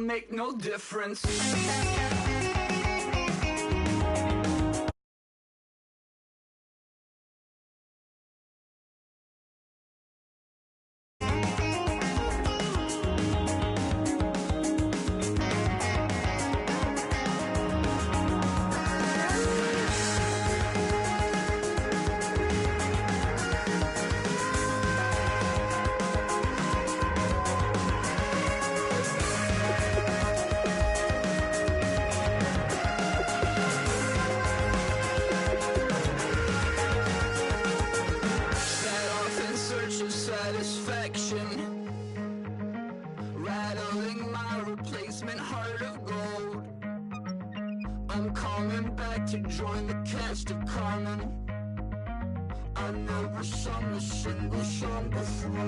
Make no difference. Rattling my replacement heart of gold. I'm coming back to join the cast of Carmen. I never sung a single song before. I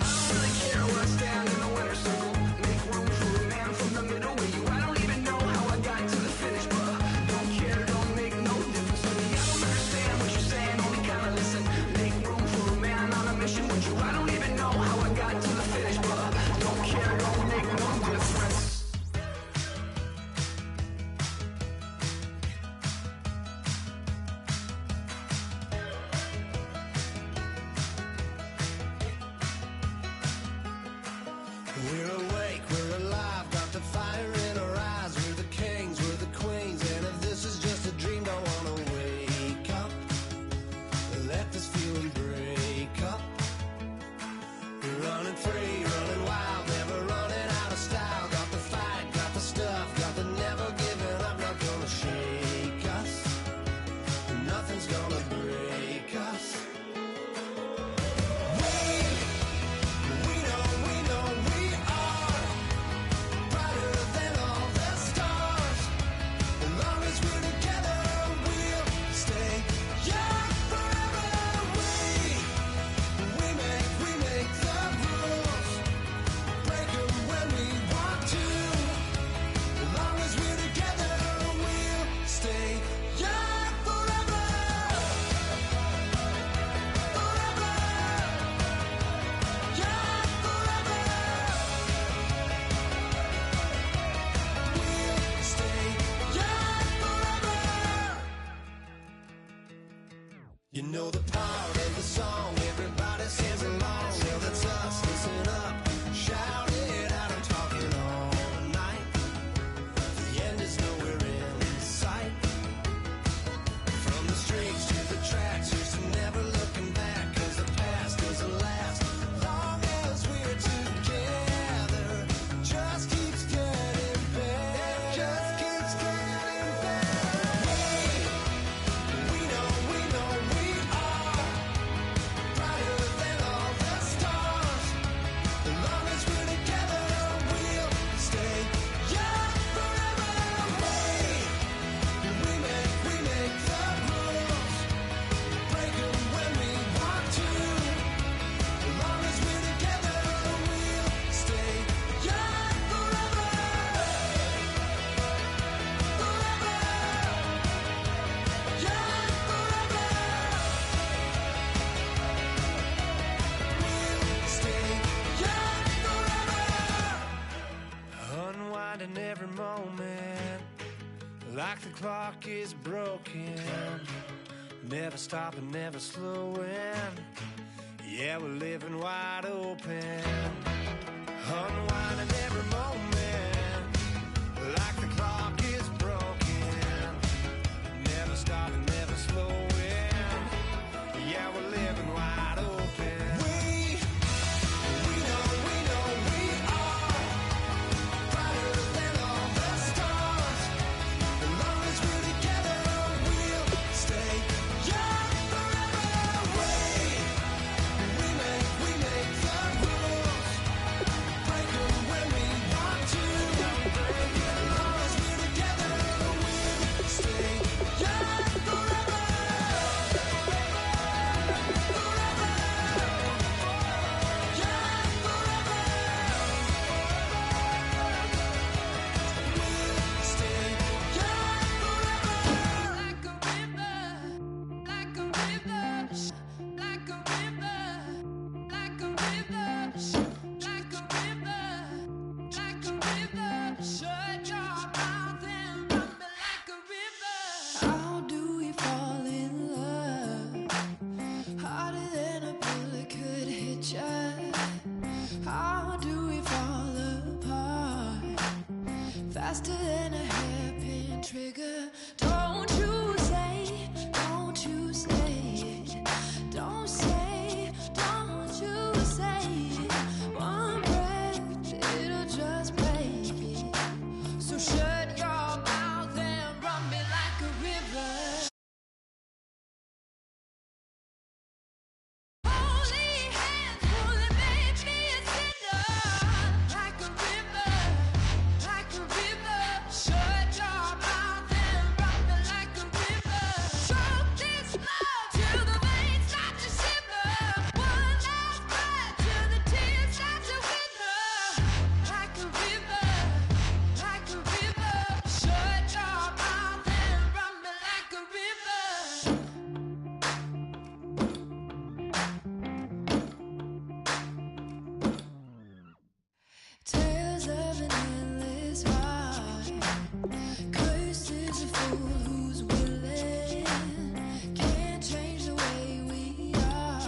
don't really care where I stand in the winner's circle. Make room for a man from the middle with you. I don't even know how I got to the finish, but don't care, don't make no difference to me. I don't understand what you're saying, only kinda listen. Make room for a man on a mission with you. I don't even know how I got to the finish, but don't care, don't make no difference. We're awake, we're alive, got the fire in our eyes. We're the kings, we're the queens, and if this is just a dream, don't wanna wake up. Let this feeling break up. We're running free, running wild, never running out of style. Got the fight, got the stuff, got the never giving up. Not gonna shake us, nothing's gonna break us. You know the part of the song, everybody sings along. Well, that's us, listen up, shout it out, I'm talking all night. The end is nowhere in sight. From the streets to the tracks, here's to never looking back. Cause the past doesn't last, long as we're together. Just keeps getting better, just keeps getting better. We know we are brighter than all the stars. As long as we're together, we'll stay young forever. We make the rules, break them when we want to. As long as we're together, we'll stay young forever. Forever, young forever. We'll stay young forever. Unwinding every moment, like the clock is broken. Never stopping, never slowing. Yeah, we're living wide open. Unwinding every moment, like the clock is broken. trigger. Don't you say it. Don't you say it. Don't say, don't you say it. One breath, it'll just break it. So shut your mouth and run me like a river. Holy hands pulling made me a sinner. Like a river, like a river. Shut your mouth and run me like a river. Choke this love till the veins start to shiver. One last breath till the tears start to wither. Like a river, like a river. Shut your mouth and run me like a river. Tales of an endless ride. Cursed is the fool who's willing. Can't change the way we are.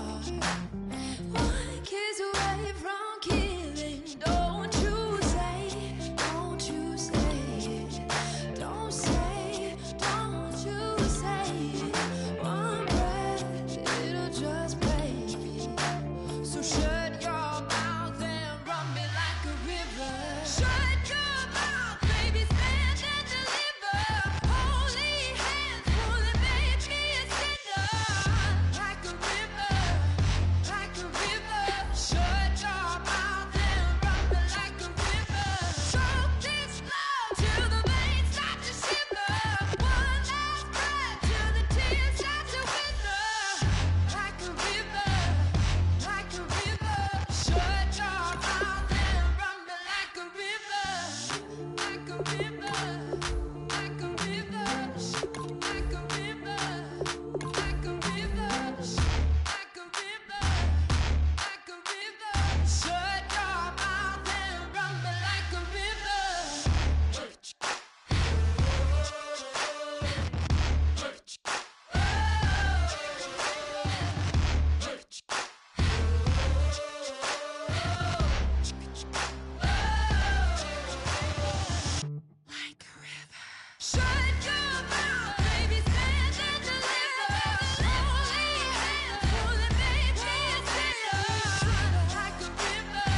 One kiss away from killing. Don't you say, don't you say it. Don't say, don't you say it. One breath, it'll just break it. So shut your mouth and run me like a river. Shut your mouth, baby, stand and deliver. Holy hands pulling made me a sinner. Like a river, like a river. Shut your mouth and run me like a river. Choke this love till the veins start to shiver. One last breath till the tears start to wither. Like a river, like a river. Shut your mouth and run me like a river. Like a river, like a river. Like a river, like a river. Like a river, like a river. Shut your mouth and run me like a river. Like a river. Shut your mouth, baby, stand and deliver. Holy hands pulling made me a sinner. Like a river,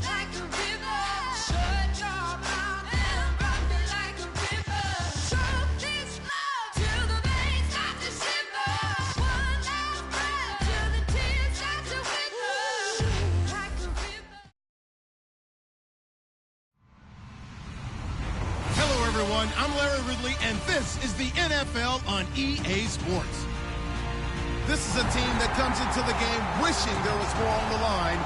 like a river. Shut your mouth and run me like a river. Choke this love till the veins start to shiver. One last breath till the tears start to wither. Like a river. Hello, everyone. I'm Larry Ridley, and this is the NFL on EA Sports. This is a team that comes into the game wishing there was more on the line,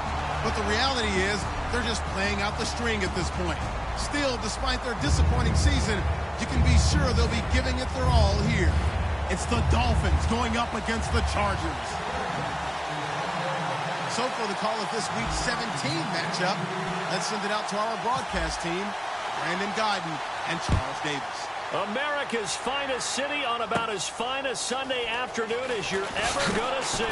but the reality is they're just playing out the string at this point. Still, despite their disappointing season, you can be sure they'll be giving it their all here. It's the Dolphins going up against the Chargers. So for the call of this week's 17 matchup, let's send it out to our broadcast team, Brandon Guyton and Charles Davis. America's finest city on about as fine a Sunday afternoon as you're ever going to see.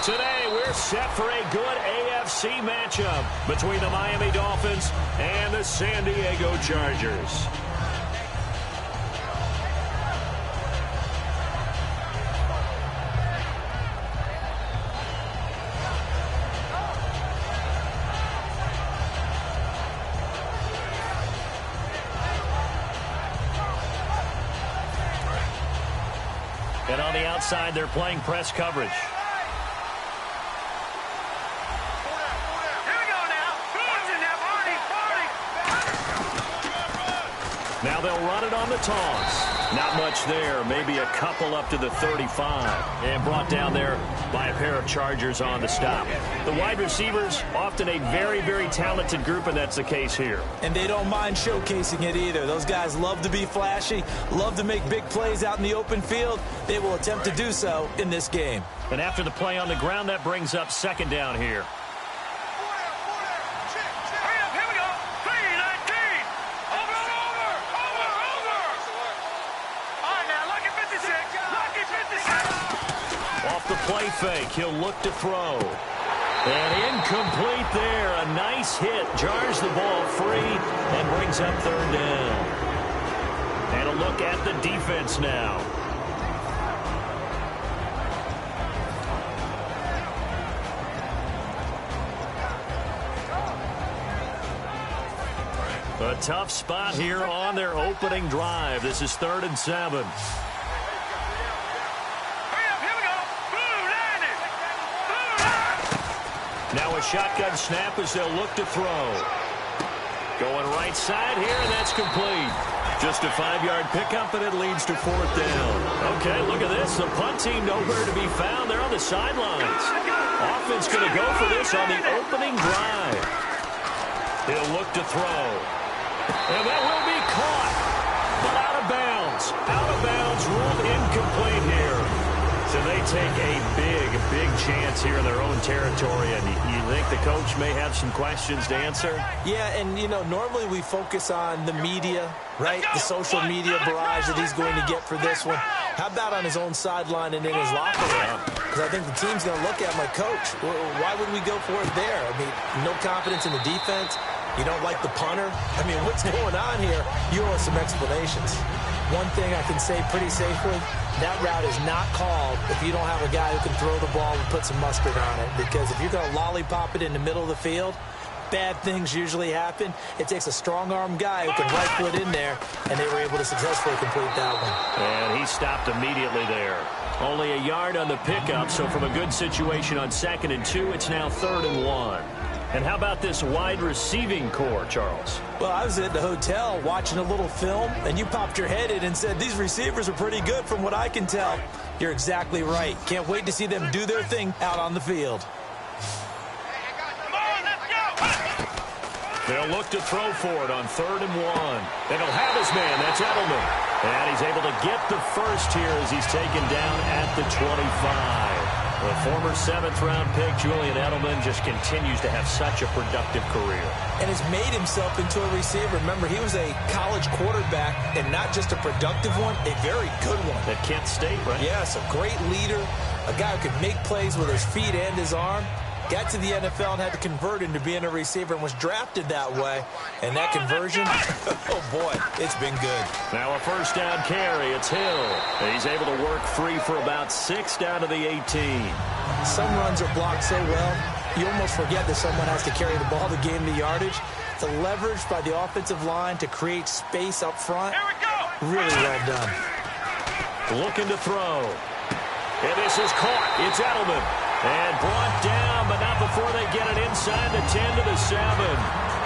Today, we're set for a good AFC matchup between the Miami Dolphins and the San Diego Chargers. And on the outside, they're playing press coverage. Now they'll run it on the toss. Not much there. Maybe a couple up to the 35. And brought down there by a pair of Chargers on the stop. The wide receivers, often a very, very talented group, and that's the case here. And they don't mind showcasing it either. Those guys love to be flashy, love to make big plays out in the open field. They will attempt to do so in this game. And after the play on the ground, that brings up second down here. Off the play fake, he'll look to throw. And incomplete there. A nice hit. Jars the ball free and brings up third down. And a look look at the defense now. A tough spot here on their opening drive. This is 3rd and 7. Now a shotgun snap as they'll look to throw. Going right side here, and that's complete. Just a 5-yard pickup, and it leads to 4th down. Okay, look at this. The punt team nowhere to be found. They're on the sidelines. Offense going to go for this on the opening drive. He'll look to throw. And that will be caught, but out of bounds. Out of bounds, ruled incomplete here. So they take a big chance here in their own territory. And you think the coach may have some questions to answer? Yeah, and, normally we focus on the media, right? The social media barrage that he's going to get for this one. How about on his own sideline and in his locker room? Because I think the team's going to look at my coach. Why would we go for it there? I mean, no confidence in the defense. You don't like the punter? I mean, what's going on here? You owe us some explanations. One thing I can say pretty safely, that route is not called if you don't have a guy who can throw the ball and put some mustard on it. Because if you're going to lollipop it in the middle of the field, bad things usually happen. It takes a strong-arm guy who can right foot in there, and they were able to successfully complete that one. And he stopped immediately there. Only a yard on the pickup, so from a good situation on 2nd and 2, it's now 3rd and 1. And how about this wide receiving core, Charles? Well, I was at the hotel watching a little film, and you popped your head in and said, these receivers are pretty good from what I can tell. You're exactly right. Can't wait to see them do their thing out on the field. They'll look to throw for it on 3rd and 1. And he'll have his man. That's Edelman. And he's able to get the first here as he's taken down at the 25. The former 7th-round pick, Julian Edelman, just continues to have such a productive career. And has made himself into a receiver. Remember, he was a college quarterback, and not just a productive one, a very good one. At Kent State, right? Yes, a great leader, a guy who could make plays with his feet and his arm. Got to the NFL and had to convert into being a receiver and was drafted that way. And that conversion, oh boy, it's been good. Now a 1st down carry, it's Hill. And he's able to work free for about 6 down to the 18. Some runs are blocked so well, you almost forget that someone has to carry the ball to gain the yardage. The leverage by the offensive line to create space up front, really well done. Looking to throw. And this is caught. It's Edelman. And brought down, but not before they get it inside the 10 to the 7.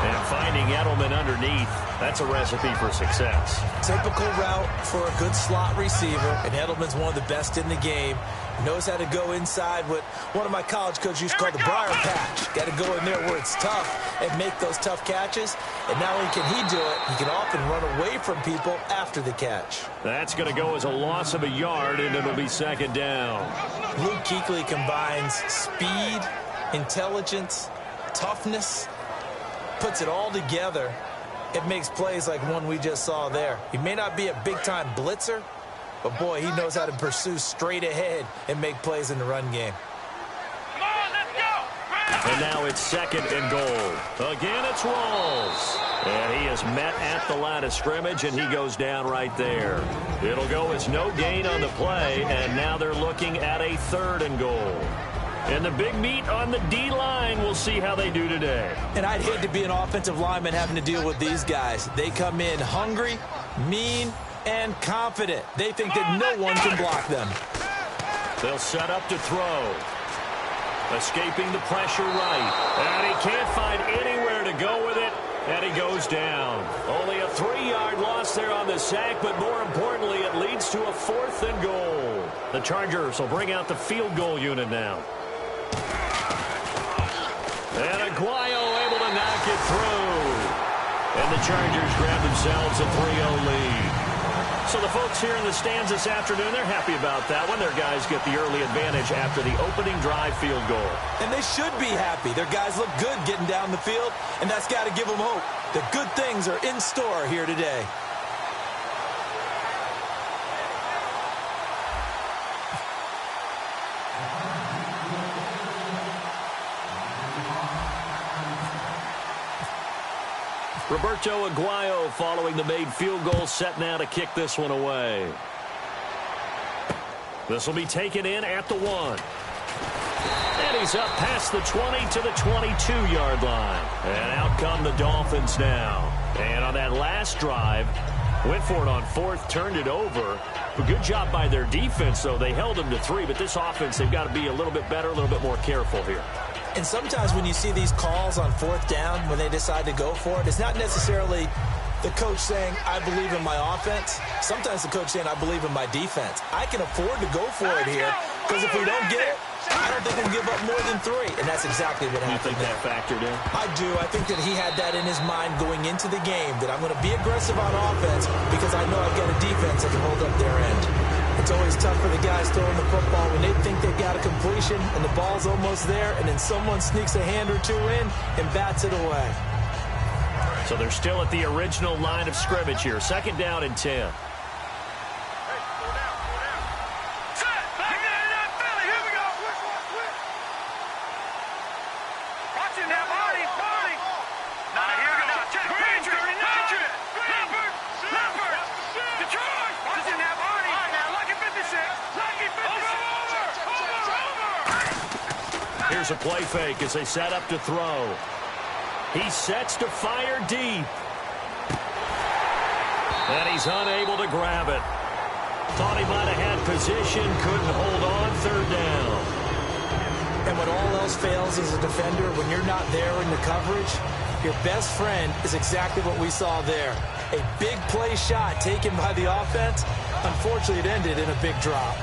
And finding Edelman underneath, that's a recipe for success. Typical route for a good slot receiver, and Edelman's one of the best in the game. Knows how to go inside what one of my college coaches used to call the briar patch. Got to go in there where it's tough and make those tough catches. And not only can he do it, he can often run away from people after the catch. That's going to go as a loss of a yard, and it'll be 2nd down. Luke Kuechly combines speed, intelligence, toughness, puts it all together. It makes plays like one we just saw there. He may not be a big-time blitzer, but, boy, he knows how to pursue straight ahead and make plays in the run game. Come on, let's go! And now it's 2nd and goal. Again, it's Rawls. And he is met at the line of scrimmage, and he goes down right there. It'll go as no gain on the play, and now they're looking at a 3rd and goal. And the big meat on the D-line, we'll see how they do today. And I'd hate to be an offensive lineman having to deal with these guys. They come in hungry, mean, and confident. They think that no one can block them. They'll set up to throw. Escaping the pressure right. And he can't find anywhere to go with it. And he goes down. Only a 3-yard loss there on the sack, but more importantly, it leads to a 4th and goal. The Chargers will bring out the field goal unit now. And Aguayo able to knock it through. And the Chargers grab themselves a 3-0 lead. So the folks here in the stands this afternoon, they're happy about that one. Their guys get the early advantage after the opening drive field goal. And they should be happy. Their guys look good getting down the field, and that's got to give them hope that good things are in store here today. Roberto Aguayo following the made field goal, set now to kick this one away. This will be taken in at the 1. And he's up past the 20 to the 22-yard line. And out come the Dolphins now. And on that last drive, went for it on 4th, turned it over. A good job by their defense, though. They held them to 3, but this offense, they've got to be a little bit better, a little bit more careful here. And sometimes when you see these calls on 4th down, when they decide to go for it, it's not necessarily the coach saying, I believe in my offense. Sometimes the coach saying, I believe in my defense. I can afford to go for it here, because if we don't get it, I don't think we'll give up more than 3. And that's exactly what happened. You think that factored in? I do. I think that he had that in his mind going into the game, that I'm going to be aggressive on offense because I know I've got a defense that can hold up their end. It's always tough for the guys throwing the football when they think they've got a completion and the ball's almost there, and then someone sneaks a hand or 2 in and bats it away. So they're still at the original line of scrimmage here. 2nd down and 10. Here's a play fake as they set up to throw. He sets to fire deep. And he's unable to grab it. Thought he might have had position, couldn't hold on. 3rd down. And when all else fails as a defender, when you're not there in the coverage, your best friend is exactly what we saw there. A big play shot taken by the offense. Unfortunately, it ended in a big drop.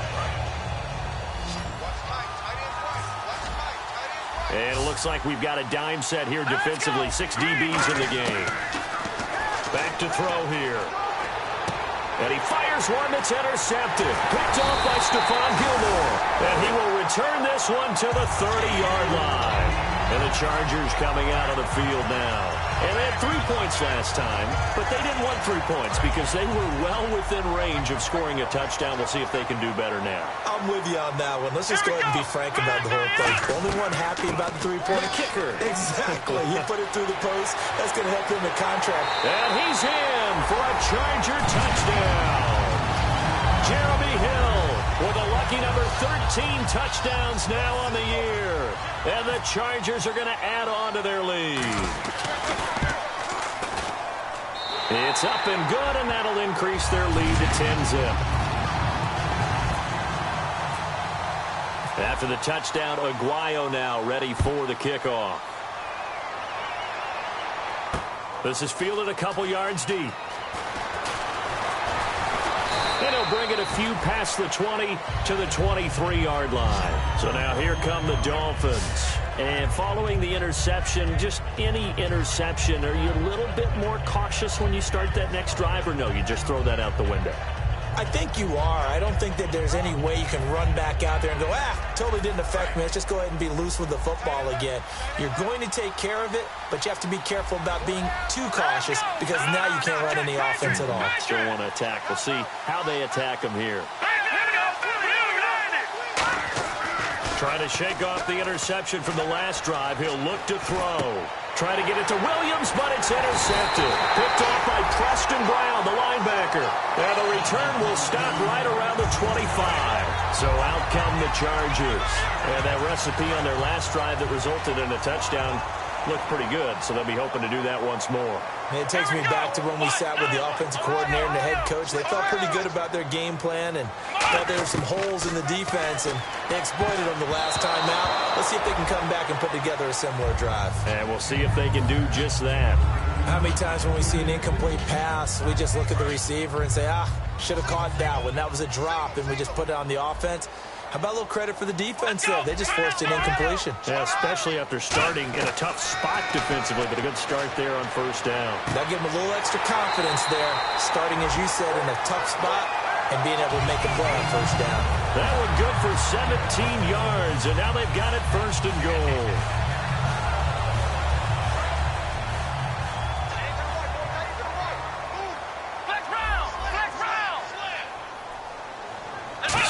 And it looks like we've got a dime set here defensively. 6 DBs in the game. Back to throw here. And he fires one that's intercepted. Picked off by Stephon Gilmore. And he will return this one to the 30-yard line. And the Chargers coming out on the field now. And they had 3 points last time, but they didn't want 3 points because they were well within range of scoring a touchdown. We'll see if they can do better now. I'm with you on that one. Let's just go ahead and be frank about the whole thing. Only one happy about the 3-point kicker. Exactly. You put it through the post. That's going to help him in contract. And he's in for a Charger touchdown. Jeremy Hill with a lucky number 13 touchdowns now on the year. And the Chargers are going to add on to their lead. It's up and good, and that'll increase their lead to 10-zip. After the touchdown, Aguayo now ready for the kickoff. This is fielded a couple yards deep. And he'll bring it a few past the 20 to the 23-yard line. So now here come the Dolphins. And following the interception, just any interception, are you a little bit more cautious when you start that next drive, or no, you just throw that out the window? I think you are. I don't think that there's any way you can run back out there and go, totally didn't affect me. Let's just go ahead and be loose with the football again. You're going to take care of it, but you have to be careful about being too cautious because now you can't run any offense at all. Still want to attack. We'll see how they attack them here. Trying to shake off the interception from the last drive. He'll look to throw. Try to get it to Williams, but it's intercepted. Picked off by Preston Brown, the linebacker. And the return will stop right around the 25. So out come the Chargers. And that recipe on their last drive that resulted in a touchdown looked pretty good, so they'll be hoping to do that once more. It takes me back to when we sat with the offensive coordinator and the head coach. They felt pretty good about their game plan and thought there were some holes in the defense, and they exploited them the last time out. Let's see if they can come back and put together a similar drive. And we'll see if they can do just that. How many times when we see an incomplete pass, we just look at the receiver and say, should have caught that one. That was a drop, and we just put it on the offense. How about a little credit for the defense there? They just forced an incompletion. Yeah, especially after starting in a tough spot defensively, but a good start there on first down. That'll give them a little extra confidence there, starting, as you said, in a tough spot and being able to make a play on first down. That one good for 17 yards, and now they've got it first and goal.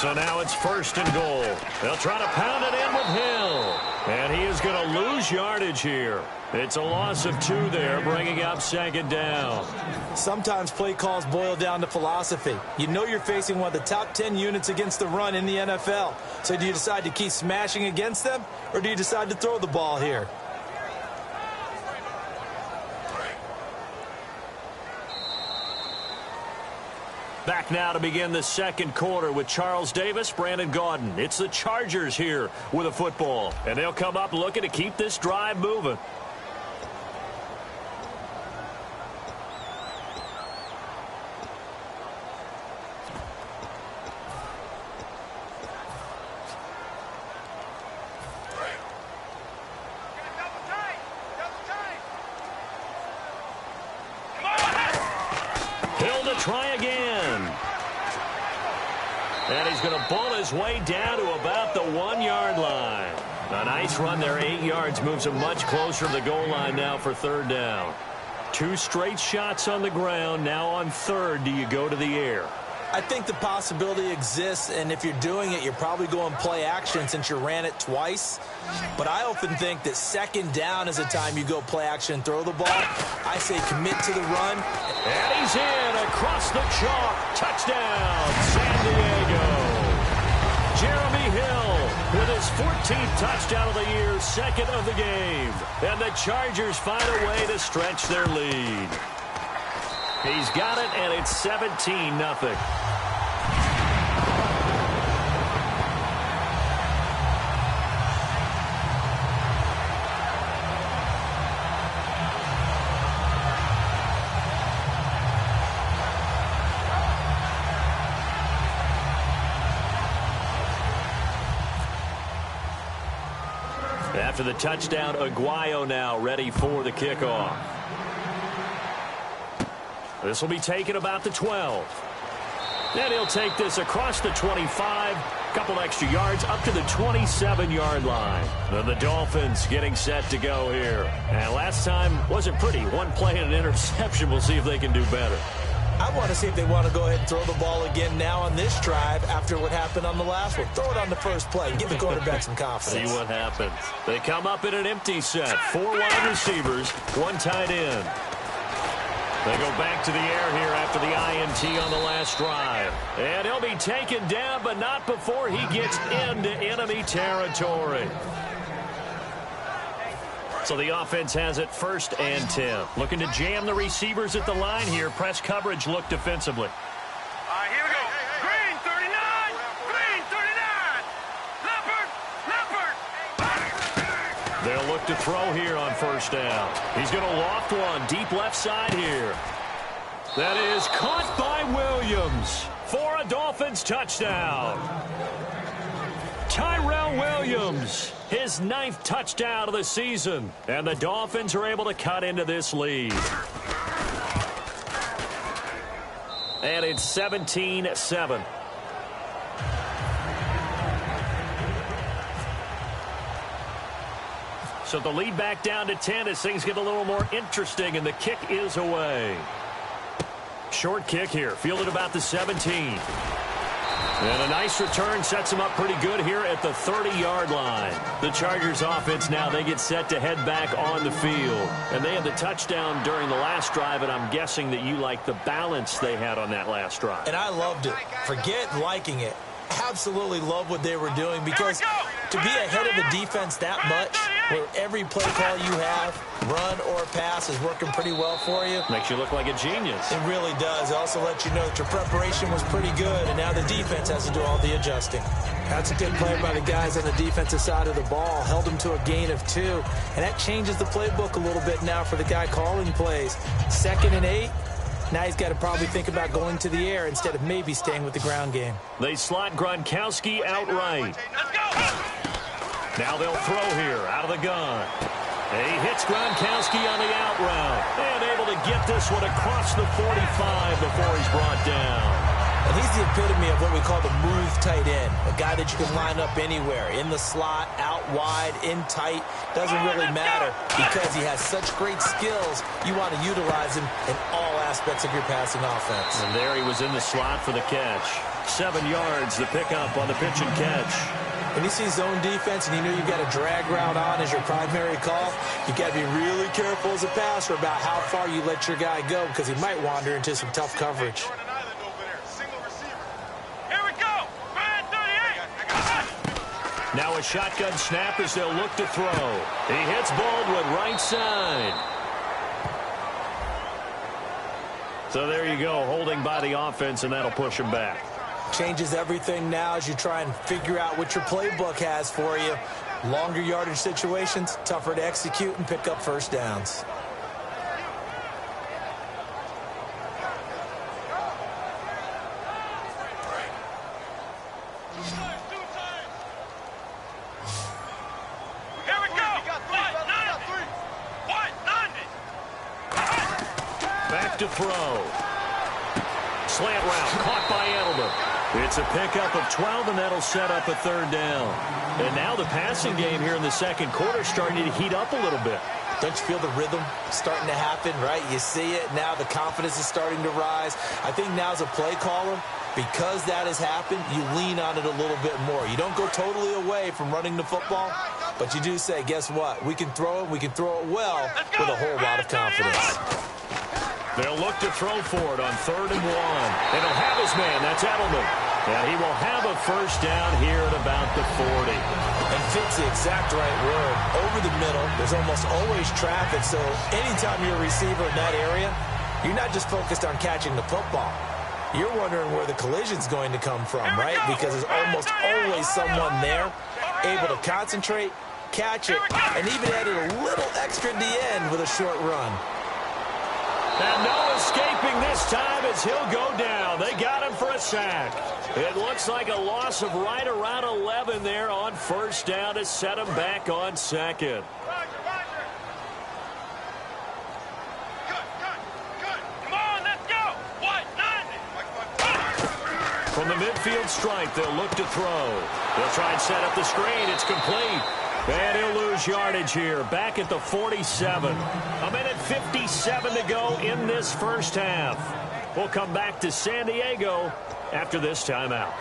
So now it's 1st and goal. They'll try to pound it in with Hill. And he is going to lose yardage here. It's a loss of 2 there, bringing up 2nd down. Sometimes play calls boil down to philosophy. You know you're facing one of the top 10 units against the run in the NFL. So do you decide to keep smashing against them, or do you decide to throw the ball here? Back now to begin the 2nd quarter with Charles Davis, Brandon Gaudin. It's the Chargers here with a football. And they'll come up looking to keep this drive moving. Try again. And he's going to bull his way down to about the 1-yard line. A nice run there, 8 yards, moves him much closer to the goal line now for 3rd down. 2 straight shots on the ground. Now on 3rd, do you go to the air? I think the possibility exists, and if you're doing it, you're probably going play action since you ran it twice. But I often think that 2nd down is the time you go play action and throw the ball. I say commit to the run. And he's in across the chalk. Touchdown, San Diego. Jeremy Hill with his 14th touchdown of the year, 2nd of the game. And the Chargers find a way to stretch their lead. He's got it, and it's 17-0. After the touchdown, Aguayo now ready for the kickoff. This will be taken about the 12. And he'll take this across the 25. Couple extra yards up to the 27-yard line. Then the Dolphins getting set to go here. And last time wasn't pretty. 1 play and an interception. We'll see if they can do better. I want to see if they want to go ahead and throw the ball again now on this drive after what happened on the last one. Throw it on the first play. Give the quarterback some confidence. See what happens. They come up in an empty set. 4 wide receivers, 1 tight end. They go back to the air here after the INT on the last drive. And he'll be taken down, but not before he gets into enemy territory. So the offense has it 1st and 10. Looking to jam the receivers at the line here. Press coverage look defensively. All right, here we go. Green, 39. Green, 39. Leopard. They'll look to throw here on 1st down. He's going to loft one deep left side here. That is caught by Williams for a Dolphins touchdown. Tyrell Williams, his 9th touchdown of the season. And the Dolphins are able to cut into this lead. And it's 17-7. So the lead back down to 10 as things get a little more interesting, and the kick is away. Short kick here, fielded about the 17. And a nice return sets them up pretty good here at the 30-yard line. The Chargers offense now, they get set to head back on the field. And they had the touchdown during the last drive, and I'm guessing that you like the balance they had on that last drive. And I loved it. Forget liking it. Absolutely love what they were doing, because to be ahead of the defense that much, where every play call you have, run or pass, is working pretty well for you. Makes you look like a genius. It really does. It also lets you know that your preparation was pretty good, and now the defense has to do all the adjusting. That's a good play by the guys on the defensive side of the ball. Held them to a gain of 2, and that changes the playbook a little bit now for the guy calling plays. 2nd and 8. Now he's got to probably think about going to the air instead of maybe staying with the ground game. They slot Gronkowski outright. Now they'll throw here out of the gun. He hits Gronkowski on the out route. And able to get this one across the 45 before he's brought down. And he's the epitome of what we call the move tight end. A guy that you can line up anywhere. In the slot, out wide, in tight. Doesn't really matter because he has such great skills. You want to utilize him in all aspects of your passing offense. And there he was in the slot for the catch. 7 yards, the pickup on the pitch and catch. When you see zone defense and you know you've got a drag route on as your primary call, you've got to be really careful as a passer about how far you let your guy go because he might wander into some tough coverage. Here we go. Man 38. Now a shotgun snap as they'll look to throw. He hits Baldwin right side. So there you go, holding by the offense, and that'll push him back. Changes everything now as you try and figure out what your playbook has for you. Longer yardage situations, tougher to execute and pick up first downs. Here we go. White 90. Back to throw. Slant route caught by Edelman. It's a pickup of 12, and that'll set up a third down. And now the passing game here in the second quarter starting to heat up a little bit. Don't you feel the rhythm starting to happen, right? You see it. Now the confidence is starting to rise. I think now as a play caller, because that has happened, you lean on it a little bit more. You don't go totally away from running the football, but you do say, guess what? We can throw it. We can throw it well with a whole lot of confidence. They'll look to throw for it on 3rd and 1. And he'll have his man. That's Edelman. And he will have a first down here at about the 40. And fits the exact right word. Over the middle, there's almost always traffic. So anytime you're a receiver in that area, you're not just focused on catching the football. You're wondering where the collision's going to come from, right? Because there's almost always someone there able to concentrate, catch it, and even added a little extra at the end with a short run. And no escaping this time as he'll go down. They got him for a sack. It looks like a loss of right around 11 there on first down to set him back on second. Good. Come on, let's go. White 90. From the midfield stripe, they'll look to throw. They'll try and set up the screen. It's complete. And he'll lose yardage here, back at the 47. A minute 57 to go in this first half. We'll come back to San Diego after this timeout.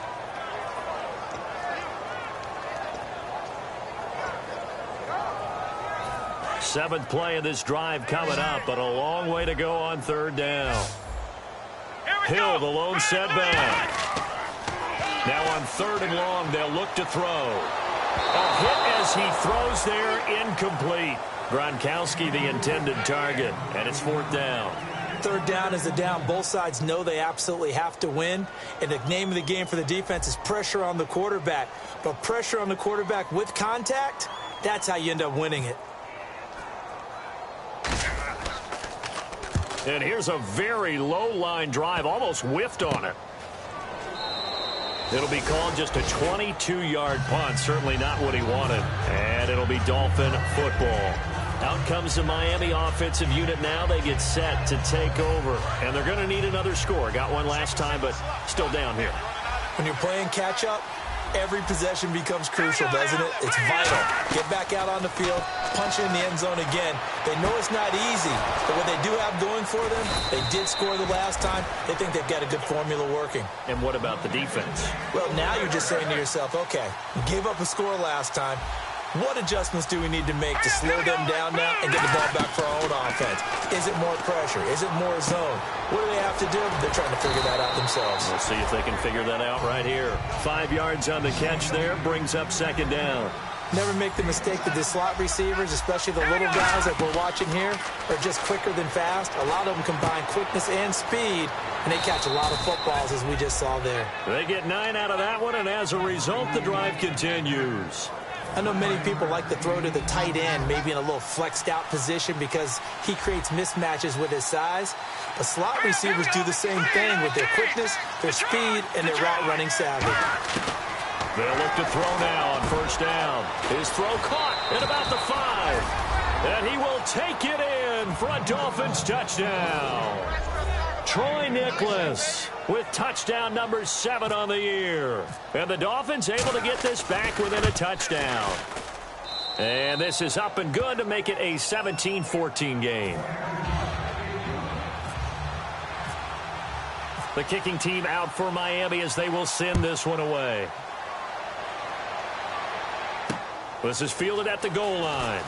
Seventh play of this drive coming up, but a long way to go on 3rd down. Hill, the lone setback. Now on 3rd and long, they'll look to throw. A hit as he throws there, incomplete. Gronkowski the intended target, and it's 4th down. 3rd down is a down. Both sides know they absolutely have to win. And the name of the game for the defense is pressure on the quarterback. But pressure on the quarterback with contact, that's how you end up winning it. And here's a very low line drive, almost whiffed on it. It'll be called just a 22-yard punt, certainly not what he wanted. And it'll be Dolphin football. Out comes the Miami offensive unit now. They get set to take over. And they're going to need another score. Got one last time, but still down here. When you're playing catch-up, every possession becomes crucial, doesn't it? It's vital. Get back out on the field, punch it in the end zone again. They know it's not easy, but what they do have going for them, they did score the last time. They think they've got a good formula working. And what about the defense? Well, now you're just saying to yourself, okay, we gave up a score last time. What adjustments do we need to make to slow them down now and get the ball back for our own offense? Is it more pressure? Is it more zone? What do they have to do? They're trying to figure that out themselves. We'll see if they can figure that out right here. 5 yards on the catch there, brings up 2nd down. Never make the mistake that the slot receivers, especially the little guys like we're watching here, are just quicker than fast. A lot of them combine quickness and speed, and they catch a lot of footballs, as we just saw there. They get 9 out of that one, and as a result, the drive continues. I know many people like to throw to the tight end, maybe in a little flexed out position because he creates mismatches with his size. But slot receivers do the same thing with their quickness, their speed, and their route running savvy. They'll look to throw now on first down. His throw caught at about the 5. And he will take it in for a Dolphins touchdown. Troy Nicholas with touchdown number 7 on the year. And the Dolphins able to get this back within a touchdown. And this is up and good to make it a 17-14 game. The kicking team out for Miami as they will send this one away. This is fielded at the goal line.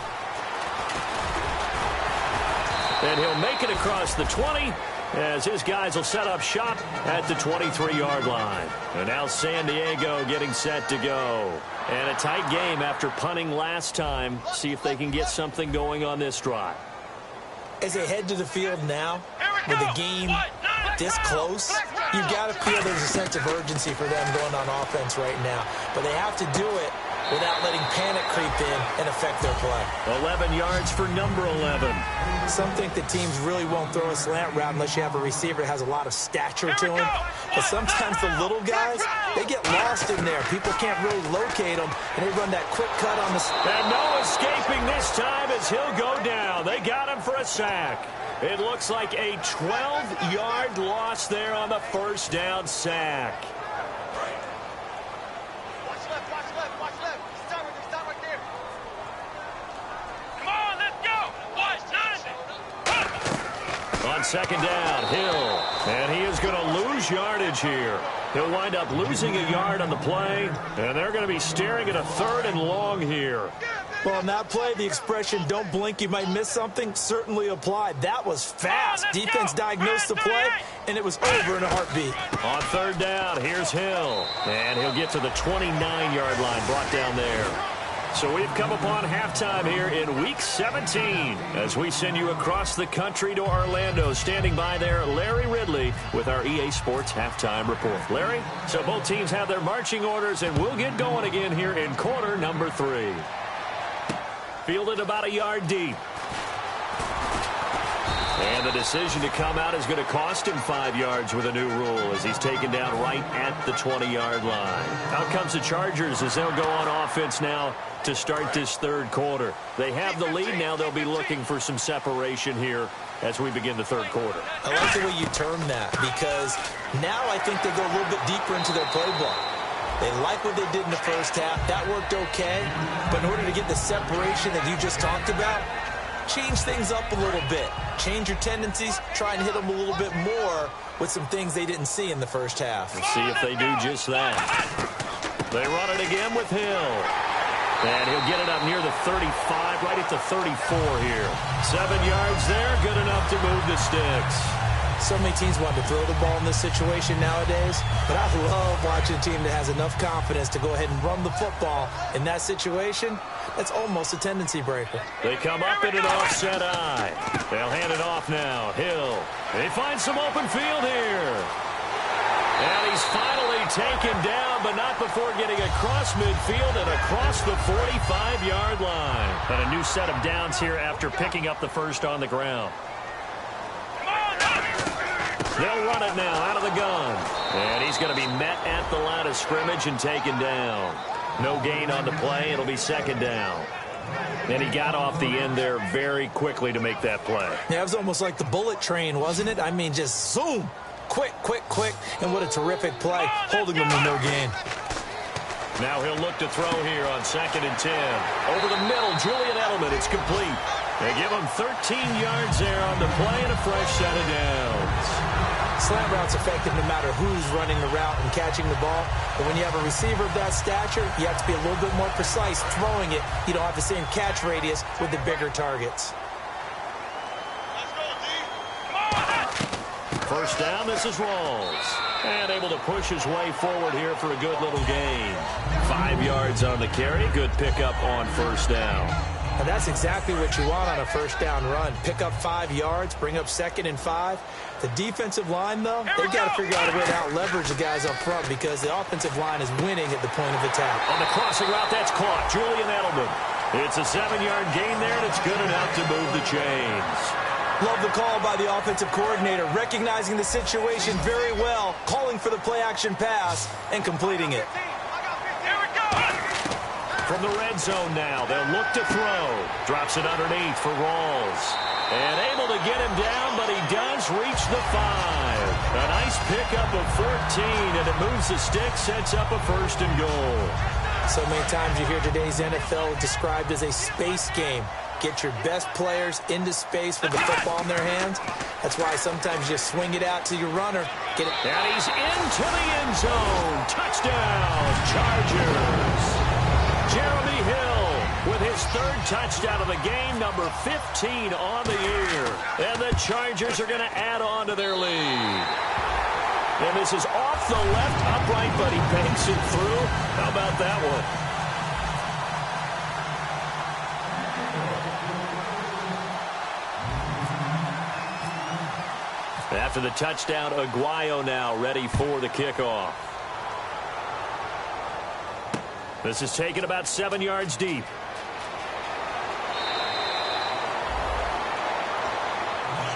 And he'll make it across the 20 as his guys will set up shop at the 23-yard line. And now San Diego getting set to go. And a tight game after punting last time. See if they can get something going on this drive. As they head to the field now, with the game this close, you've got to feel there's a sense of urgency for them going on offense right now. But they have to do it without letting panic creep in and affect their play. 11 yards for number 11. Some think the teams really won't throw a slant route unless you have a receiver that has a lot of stature to him. But sometimes the little guys, they get lost in there. People can't really locate them, and they run that quick cut on the... And no escaping this time as he'll go down. They got him for a sack. It looks like a 12-yard loss there on the first down sack. On second down, Hill. And he is going to lose yardage here. He'll wind up losing a yard on the play. And they're going to be staring at a 3rd and long here. Well, on that play, the expression, don't blink, you might miss something, certainly applied. That was fast. Defense diagnosed the play, and it was over in a heartbeat. On 3rd down, here's Hill. And he'll get to the 29-yard line, brought down there. So we've come upon halftime here in Week 17 as we send you across the country to Orlando. Standing by there, Larry Ridley with our EA Sports Halftime Report. Larry, so both teams have their marching orders, and we'll get going again here in quarter number 3. Fielded about a yard deep. And the decision to come out is going to cost him 5 yards with a new rule as he's taken down right at the 20-yard line. Out comes the Chargers as they'll go on offense now to start this 3rd quarter. They have the lead now. They'll be looking for some separation here as we begin the 3rd quarter. I like the way you term that because now I think they go a little bit deeper into their playbook. They like what they did in the first half. That worked okay. But in order to get the separation that you just talked about, change things up a little bit. Change your tendencies. Try and hit them a little bit more with some things they didn't see in the first half. We'll see if they do just that. They run it again with Hill. And he'll get it up near the 35, right at the 34 here. 7 yards there, good enough to move the sticks. So many teams want to throw the ball in this situation nowadays, but I love watching a team that has enough confidence to go ahead and run the football. In that situation, that's almost a tendency breaker. They come up in an offset eye. They'll hand it off now. Hill. They find some open field here. And he's finally taken down, but not before getting across midfield and across the 45-yard line. And a new set of downs here after picking up the first on the ground. They'll run it now out of the gun. And he's going to be met at the line of scrimmage and taken down. No gain on the play. It'll be second down. And he got off the end there very quickly to make that play. Yeah, it was almost like the bullet train, wasn't it? I mean, just zoom. Quick, quick, quick. And what a terrific play, holding them to no gain. Now he'll look to throw here on 2nd and 10. Over the middle, Julian Edelman. It's complete. They give him 13 yards there on the play and a fresh set of downs. Slant route's effective no matter who's running the route and catching the ball. But when you have a receiver of that stature, you have to be a little bit more precise throwing it. You don't have the same catch radius with the bigger targets. First down, this is Rawls. And able to push his way forward here for a good little gain. 5 yards on the carry. Good pickup on first down. And that's exactly what you want on a first down run. Pick up 5 yards, bring up 2nd and 5. The defensive line, though, they've got to figure out a way to out-leverage the guys up front because the offensive line is winning at the point of attack. On the crossing route, that's caught. Julian Edelman. It's a 7-yard gain there, and it's good enough to move the chains. Love the call by the offensive coordinator, recognizing the situation very well, calling for the play-action pass, and completing it. From the red zone now, they'll look to throw. Drops it underneath for Rawls. And able to get him down, but he does reach the 5. A nice pickup of 14, and it moves the stick, sets up a 1st and goal. So many times you hear today's NFL described as a space game. Get your best players into space with the football in their hands. That's why sometimes you swing it out to your runner, second. And he's into the end zone. Touchdown, Chargers. Jeremy Hill with his third touchdown of the game, number 15 on the year. And the Chargers are going to add on to their lead. And this is off the left upright, but he banks it through. How about that one? After the touchdown, Aguayo now ready for the kickoff. This is taken about 7 yards deep.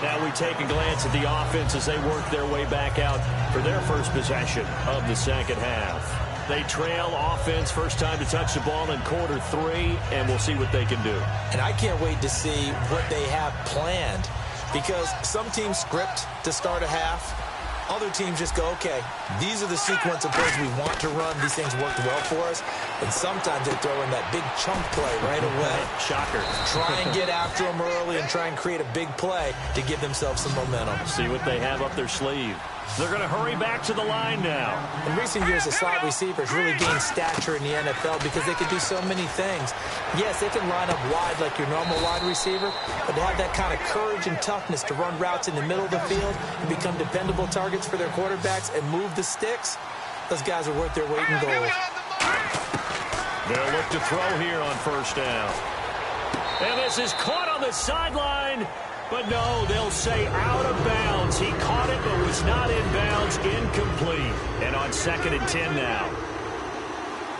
Now we take a glance at the offense as they work their way back out for their first possession of the second half. They trail offense, first time to touch the ball in quarter 3, and we'll see what they can do. And I can't wait to see what they have planned, because some teams script to start a half. Other teams just go, okay, these are the sequence of plays we want to run. These things worked well for us. And sometimes they throw in that big chunk play right away. Shocker. Try and get after them early and try and create a big play to give themselves some momentum. See what they have up their sleeve. They're going to hurry back to the line now. In recent years, the slot receivers really gained stature in the NFL because they could do so many things. Yes, they can line up wide like your normal wide receiver, but to have that kind of courage and toughness to run routes in the middle of the field and become dependable targets for their quarterbacks and move the sticks, those guys are worth their weight in gold. They'll look to throw here on first down. And this is caught on the sideline. But no, they'll say out of bounds. He caught it but was not in bounds. Incomplete. And on 2nd and 10 now.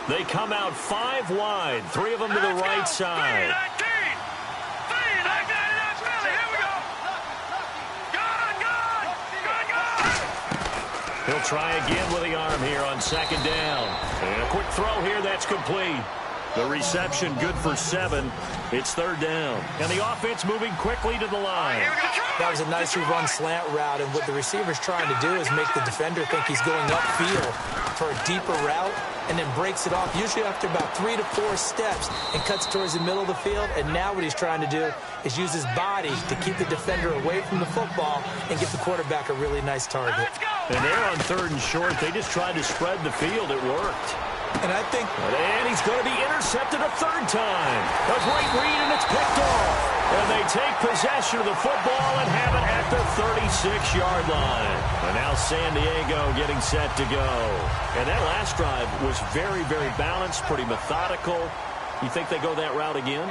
They come out 5 wide. 3 of them to the right side. He'll try again with the arm here on 2nd down. And a quick throw here. That's complete. The reception good for 7. It's 3rd down. And the offense moving quickly to the line. That was a nicely run slant route, and what the receiver's trying to do is make the defender think he's going upfield for a deeper route and then breaks it off, usually after about 3 to 4 steps, and cuts towards the middle of the field. And now what he's trying to do is use his body to keep the defender away from the football and give the quarterback a really nice target. And they're on 3rd and short. They just tried to spread the field. It worked. And I think... And he's going to be intercepted a 3rd time. A great read, and it's picked off. And they take possession of the football and have it at the 36-yard line. And now San Diego getting set to go. And that last drive was very, very balanced, pretty methodical. You think they go that route again?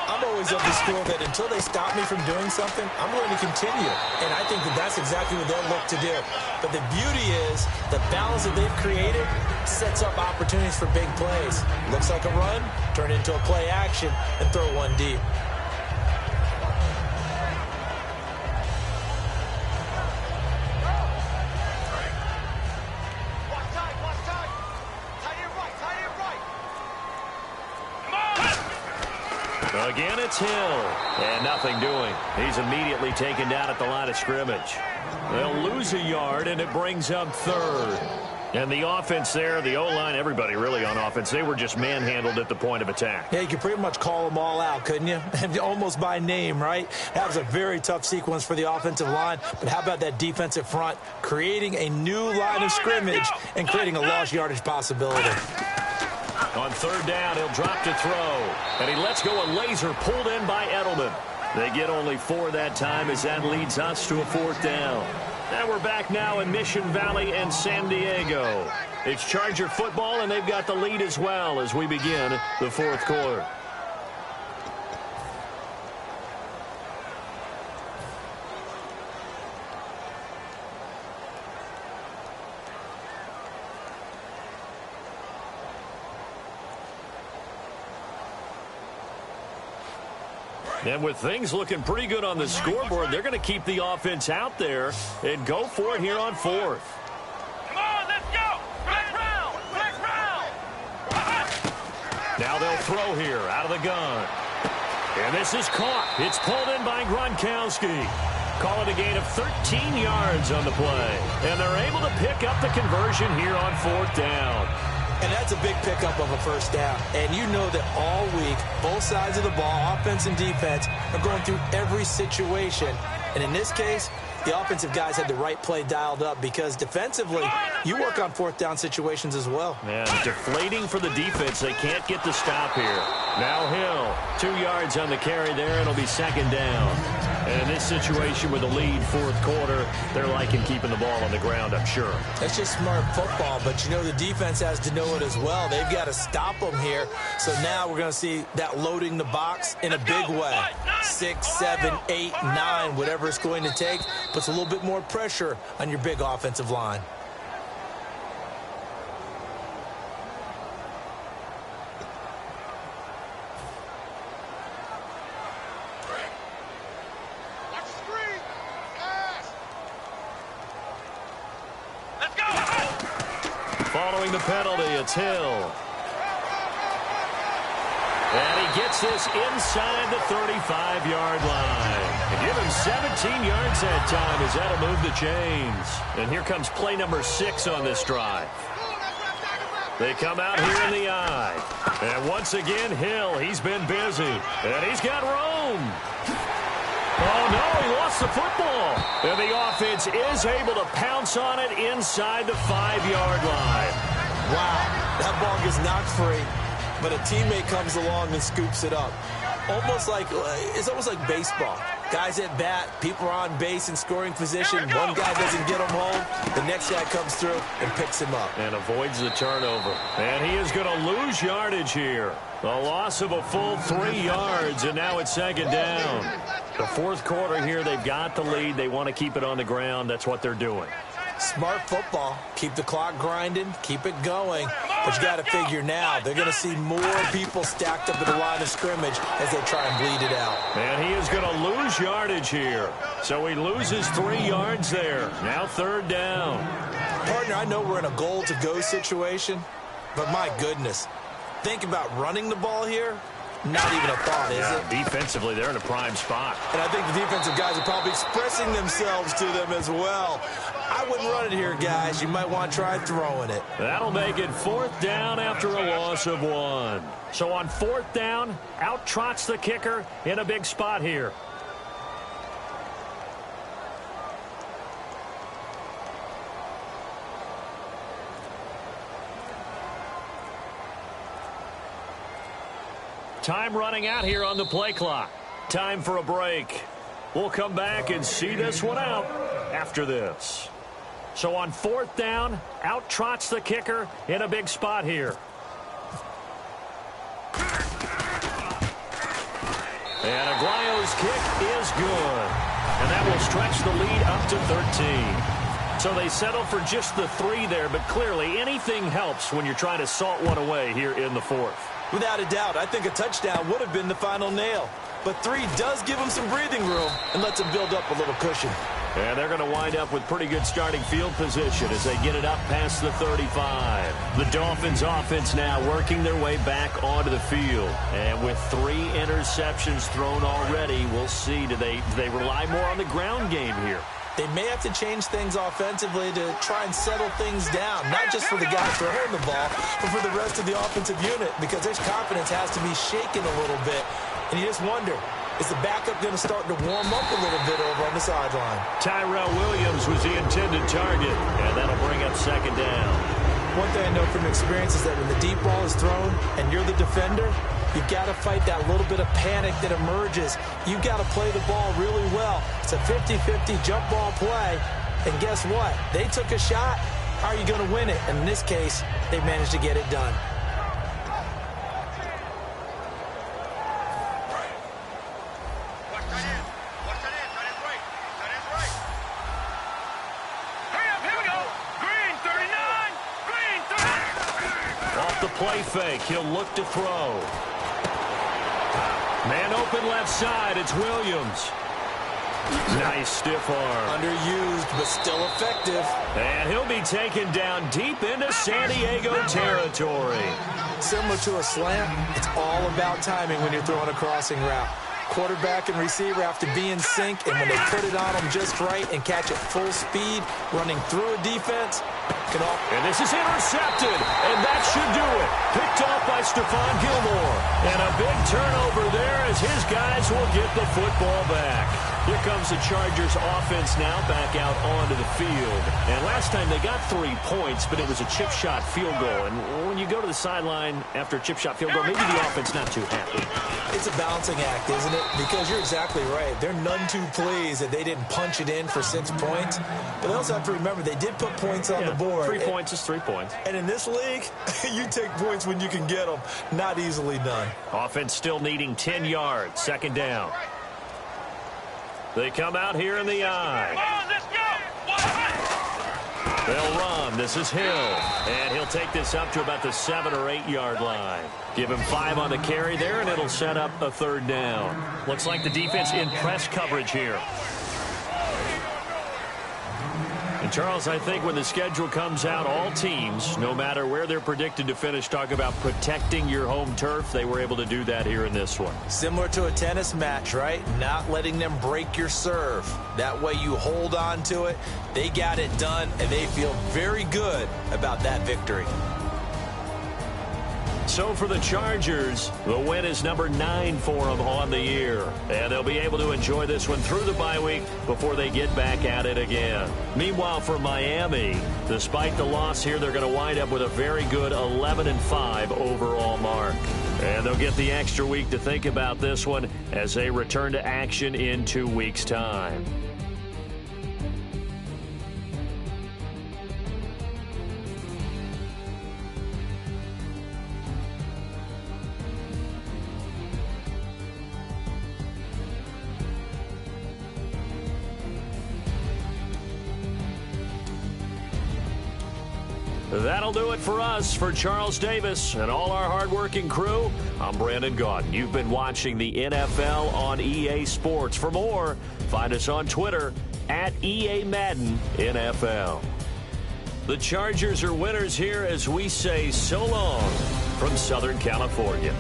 I'm always of the school that until they stop me from doing something, I'm going to continue. And I think that that's exactly what they'll look to do. But the beauty is the balance that they've created sets up opportunities for big plays. Looks like a run, turn into a play action, and throw one deep. Again, it's Hill. And nothing doing. He's immediately taken down at the line of scrimmage. They'll lose a yard, and it brings up 3rd. And the offense there, the O-line, everybody really on offense, they were just manhandled at the point of attack. Yeah, you could pretty much call them all out, couldn't you? Almost by name, right? That was a very tough sequence for the offensive line. But how about that defensive front creating a new line of scrimmage and creating a lost yardage possibility? On 3rd down, he'll drop to throw. And he lets go a laser pulled in by Edelman. They get only 4 that time as that leads us to a 4th down. And we're back now in Mission Valley and San Diego. It's Charger football, and they've got the lead as well as we begin the 4th quarter. And with things looking pretty good on the scoreboard, they're going to keep the offense out there and go for it here on 4th. Come on, let's go! Flex round! Flex round! Now they'll throw here out of the gun. And this is caught. It's pulled in by Gronkowski. Call it a gain of 13 yards on the play. And they're able to pick up the conversion here on 4th down. And that's a big pickup of a 1st down. And you know that all week, both sides of the ball, offense and defense, are going through every situation. And in this case, the offensive guys had the right play dialed up because defensively, you work on fourth down situations as well. Yeah, deflating for the defense. They can't get the stop here. Now Hill, 2 yards on the carry there. It'll be second down. And in this situation with a lead fourth quarter, they're liking keeping the ball on the ground, I'm sure. That's just smart football, but you know the defense has to know it as well. They've got to stop them here. So now we're going to see that loading the box in a big way. 6, 7, 8, 9, whatever it's going to take, puts a little bit more pressure on your big offensive line. Following the penalty, it's Hill. And he gets this inside the 35-yard line. And give him 17 yards that time as that'll move the chains. And here comes play number 6 on this drive. They come out here in the eye. And once again, Hill, he's been busy. And he's got room. Oh, no, he lost the football. And the offense is able to pounce on it inside the 5-yard line. Wow, that ball gets knocked free, but a teammate comes along and scoops it up. It's almost like baseball. Guys at bat, people are on base in scoring position. One guy doesn't get him home. The next guy comes through and picks him up. And avoids the turnover. And he is going to lose yardage here. A loss of a full 3 yards, and now it's second down. The fourth quarter here, they've got the lead. They want to keep it on the ground. That's what they're doing. Smart football. Keep the clock grinding. Keep it going. But you got to figure now, they're going to see more people stacked up at the line of scrimmage as they try and bleed it out. And he is going to lose yardage here. So he loses 3 yards there. Now third down. Partner, I know we're in a goal-to-go situation, but my goodness. Think about running the ball here. Not even a thought, is it? Defensively, they're in a prime spot. And I think the defensive guys are probably expressing themselves to them as well. I wouldn't run it here, guys. You might want to try throwing it. That'll make it fourth down after a loss of 1. So on fourth down, out trots the kicker in a big spot here. Time running out here on the play clock. Time for a break. We'll come back and see this one out after this. So on fourth down, out trots the kicker in a big spot here. And Aguayo's kick is good. And that will stretch the lead up to 13. So they settle for just the 3 there, but clearly anything helps when you're trying to salt one away here in the fourth. Without a doubt, I think a touchdown would have been the final nail. But 3 does give them some breathing room and lets them build up a little cushion. And they're going to wind up with pretty good starting field position as they get it up past the 35. The Dolphins offense now working their way back onto the field. And with 3 interceptions thrown already, we'll see, do they rely more on the ground game here? They may have to change things offensively to try and settle things down, not just for the guys throwing the ball, but for the rest of the offensive unit, because their confidence has to be shaken a little bit. And you just wonder, is the backup going to start to warm up a little bit over on the sideline? Tyrell Williams was the intended target, and that'll bring up second down. One thing I know from experience is that when the deep ball is thrown and you're the defender, you've got to fight that little bit of panic that emerges. You've got to play the ball really well. It's a 50-50 jump ball play. And guess what? They took a shot. How are you going to win it? And in this case, they managed to get it done. Play fake. He'll look to throw. Man open left side. It's Williams. Nice stiff arm. Underused, but still effective. And he'll be taken down deep into San Diego territory. Similar to a slant, it's all about timing when you're throwing a crossing route. Quarterback and receiver have to be in sync, and when they put it on them just right and catch it full speed, running through a defense, and this is intercepted, and that should do it. Picked off by Stephon Gilmore. And a big turnover there as his guys will get the football back. Here comes the Chargers offense now back out onto the field. And last time they got 3 points, but it was a chip shot field goal. And when you go to the sideline after a chip shot field goal, maybe the offense not too happy. It's a balancing act, isn't it? Because you're exactly right. They're none too pleased that they didn't punch it in for 6 points. But they also have to remember they did put points on the board. 3 points is 3 points. And in this league, you take points when you can get them. Not easily done. Offense still needing 10 yards. Second down. They come out here in the eye. They'll run. This is Hill. And he'll take this up to about the 7 or 8 yard line. Give him 5 on the carry there, and it'll set up a third down. Looks like the defense in press coverage here. And, Charles, I think when the schedule comes out, all teams, no matter where they're predicted to finish, talk about protecting your home turf. They were able to do that here in this one. Similar to a tennis match, right? Not letting them break your serve. That way you hold on to it. They got it done, and they feel very good about that victory. So for the Chargers, the win is number 9 for them on the year. And they'll be able to enjoy this one through the bye week before they get back at it again. Meanwhile, for Miami, despite the loss here, they're going to wind up with a very good 11-5 overall mark. And they'll get the extra week to think about this one as they return to action in 2 weeks' time. That'll do it for us. For Charles Davis and all our hardworking crew, I'm Brandon Gaudin. You've been watching the NFL on EA Sports. For more, find us on Twitter at EA Madden NFL. The Chargers are winners here as we say so long from Southern California.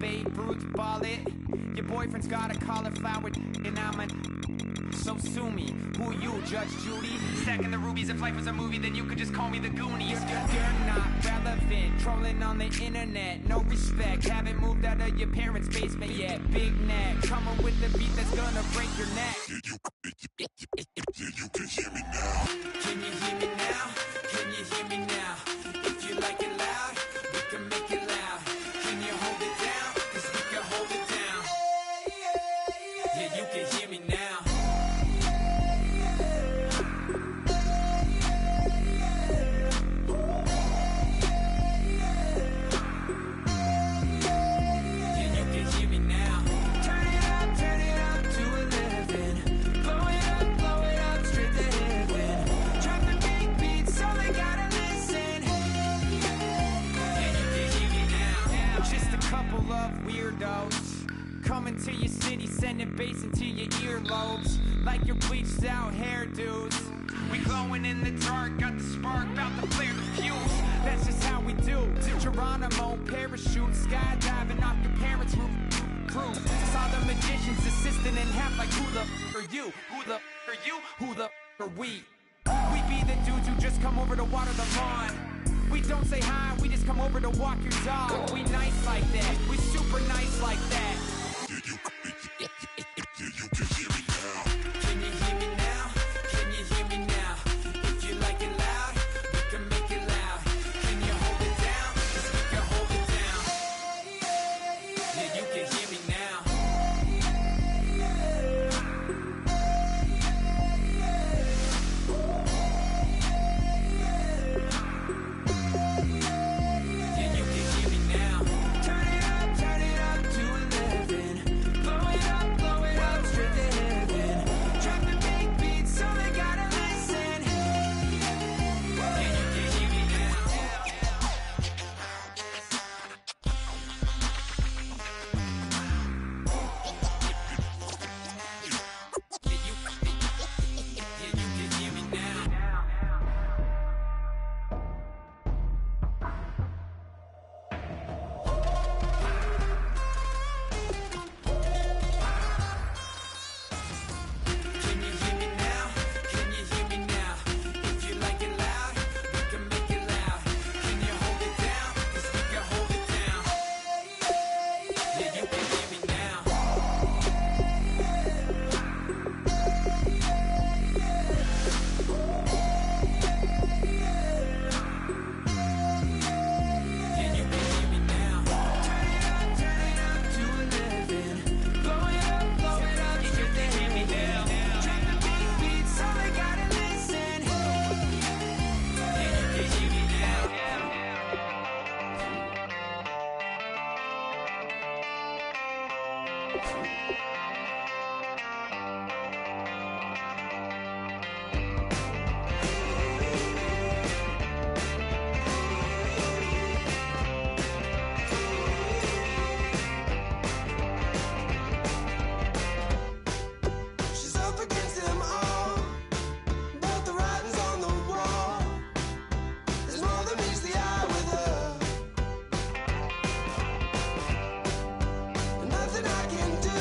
Babe Ruth ball it. Your boyfriend's got a cauliflower and I'm so sue me. Who you, Judge Judy? Stacking the rubies. If life was a movie, then you could just call me the Goonies. You're not relevant. Trolling on the internet. No respect. Haven't moved out of your parents' basement yet. Big neck. Coming with the beat that's gonna break your neck. You can hear me now. Can you hear me now? Can you hear me now? If you like it loud, we can make it loud. Can you hold it down? 'Cause we can hold it down. Yeah, you can hear me now. Yeah, you can hear me now. Turn it up to 11. Blow it up straight to heaven. Drop the big beats, so they gotta listen. Yeah, you can hear me now. Just a couple of weirdos coming to your city, sending bass into your earlobes like your bleached out hairdos. We glowing in the dark, got the spark, about to flare the fuse. That's just how we do. To Geronimo, parachute, skydiving off your parents' roof. Crew. Saw the magician's assistant in half like who the are you? Who the are you? Who the are we? We be the dudes who just come over to water the lawn. We don't say hi, we just come over to walk your dog. We nice like that, we super nice like that. You can hear me now. Can you hear me now? Can you hear me now? If you like it loud, we can make it loud. Can you hold it down? 'Cause we can hold it down. Yeah, you can hear me now. Yeah, you can hear me now. Turn it up to 11. Blow it up straight to heaven. Drop the big beats, so they gotta listen. Yeah, you can hear me now. Yeah, you can hear me now. Can you hear me now? Can you hear me now? If you like it loud, we can make it loud. Can you hold it down? 'Cause we can hold it down. Yeah, you can hear me now. Yeah, you can hear me now. Turn it up to 11. Blow it up straight to heaven. Drop the big beats, so they gotta listen. Yeah, you can hear me now. She's up against them all, but the writing's on the wall. There's more than meets the eye with her. Nothing I can do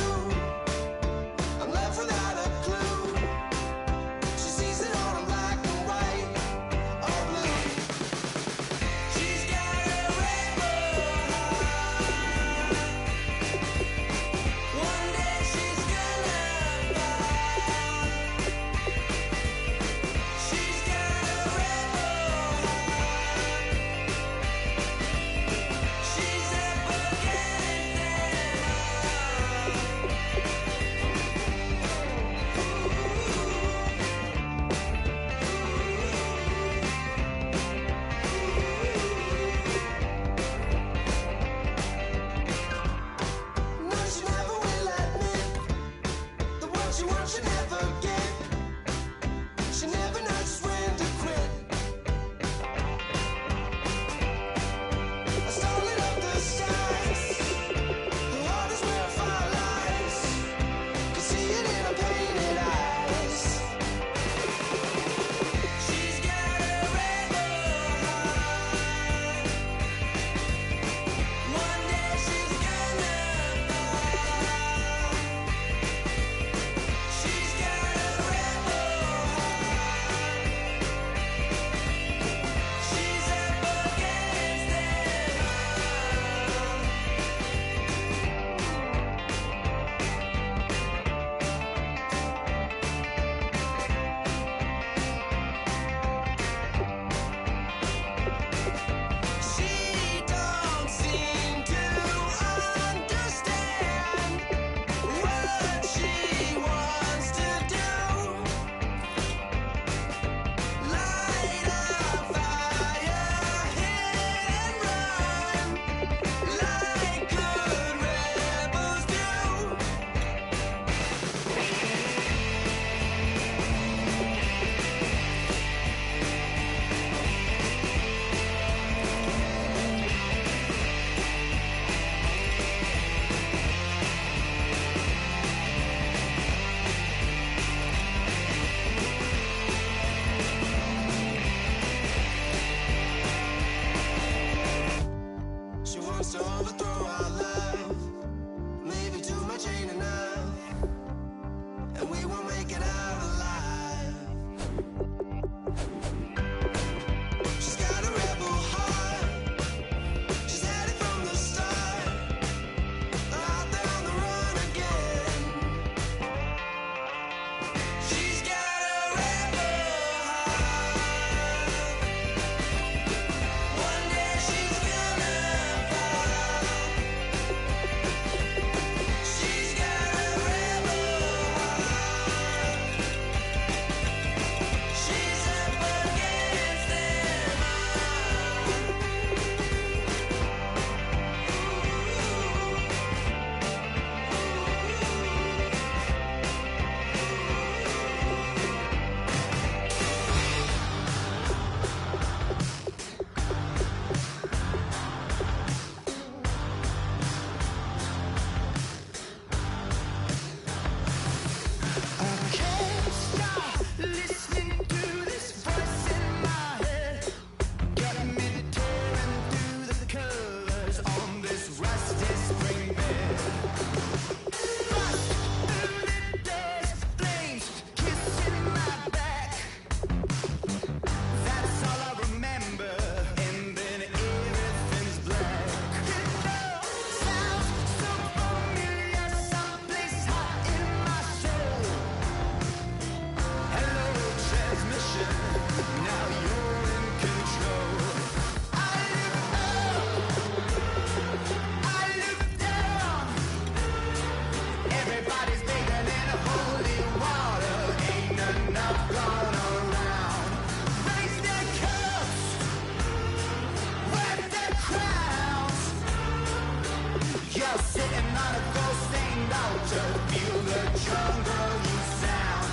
You're sitting on a gold-stained altar. Feel the jungle you sound.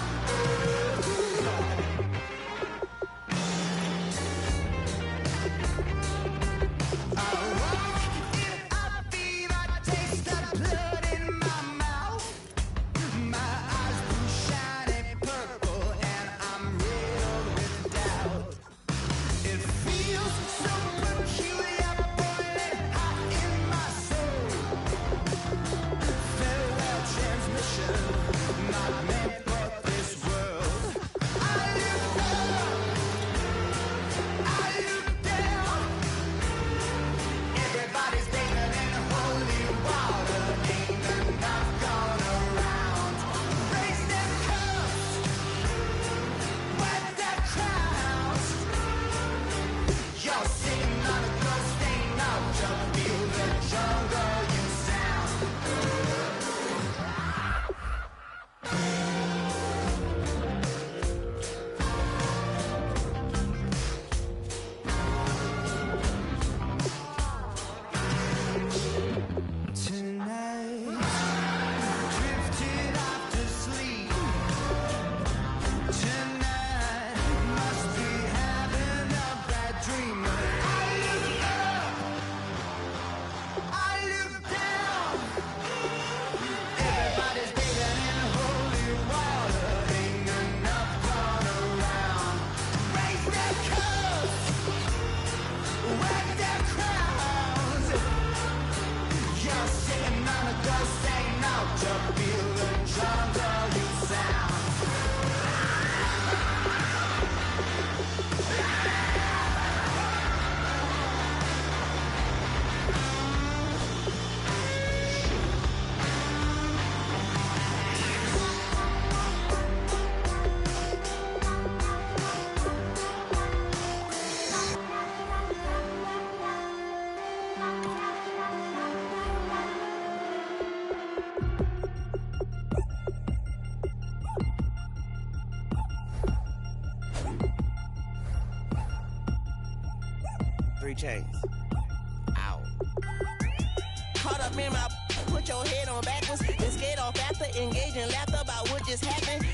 I walk in a fever, taste the blood in my mouth. My eyes blue, shiny purple, and I'm riddled with doubt. It feels so peculiar, boiling hot in my soul. Farewell transmission, not meant for this world. I look up, I look down. Everybody's bathing in holy water. Ain't enough gone around. Raise their cups, wet their crowns. You're sitting on a gold-stained altar. Feel the jungle you sound. Tonight, drifted off to sleep. Tonight, must be having a bad dream. I look up, I look down. Everybody's bathing in holy water. Ain't enough gone around. Raise their cups, wag their crowns. You're sitting on a gold-stained altar. Feel the jungle you sound. Three chains. Ow. Caught up in my, put your head on backwards, then skate off after, engage in laughter about what just happened.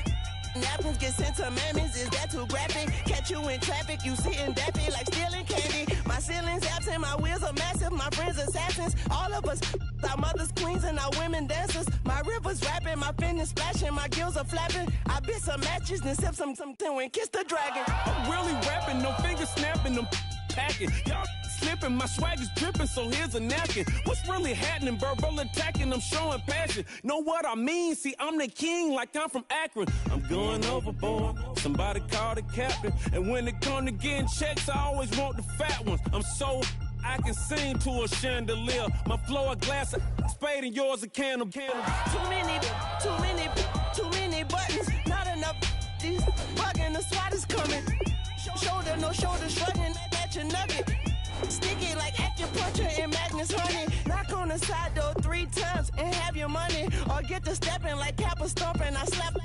Napkins get sent to mammies, is that too graphic? Catch you in traffic, you sitting daffy like stealing candy. My ceiling's absent, my wheels are massive, my friends assassins. All of us, our mothers queens and our women dancers. My rivers rapping, my fingers splashing, my gills are flapping. I bit some matches, then sip some and kiss the dragon. I'm really rapping, no fingers snapping, them packing. Y'all slipping, my swag is dripping, so here's a napkin. What's really happening? Verbal attacking, I'm showing passion. Know what I mean? See, I'm the king, like I'm from Akron. I'm going overboard. Somebody call the captain. And when it come to getting checks, I always want the fat ones. I'm so I can sing to a chandelier. My flow a glass of spade and yours a can of Too many buttons, not enough. These bugging, the SWAT is coming. Shoulder, no shoulder shrugging at your nugget. Sticky like acupuncture in Magnus honey. Knock on the side door 3 times and have your money. Or get to stepping like Kappa stomping. I slap.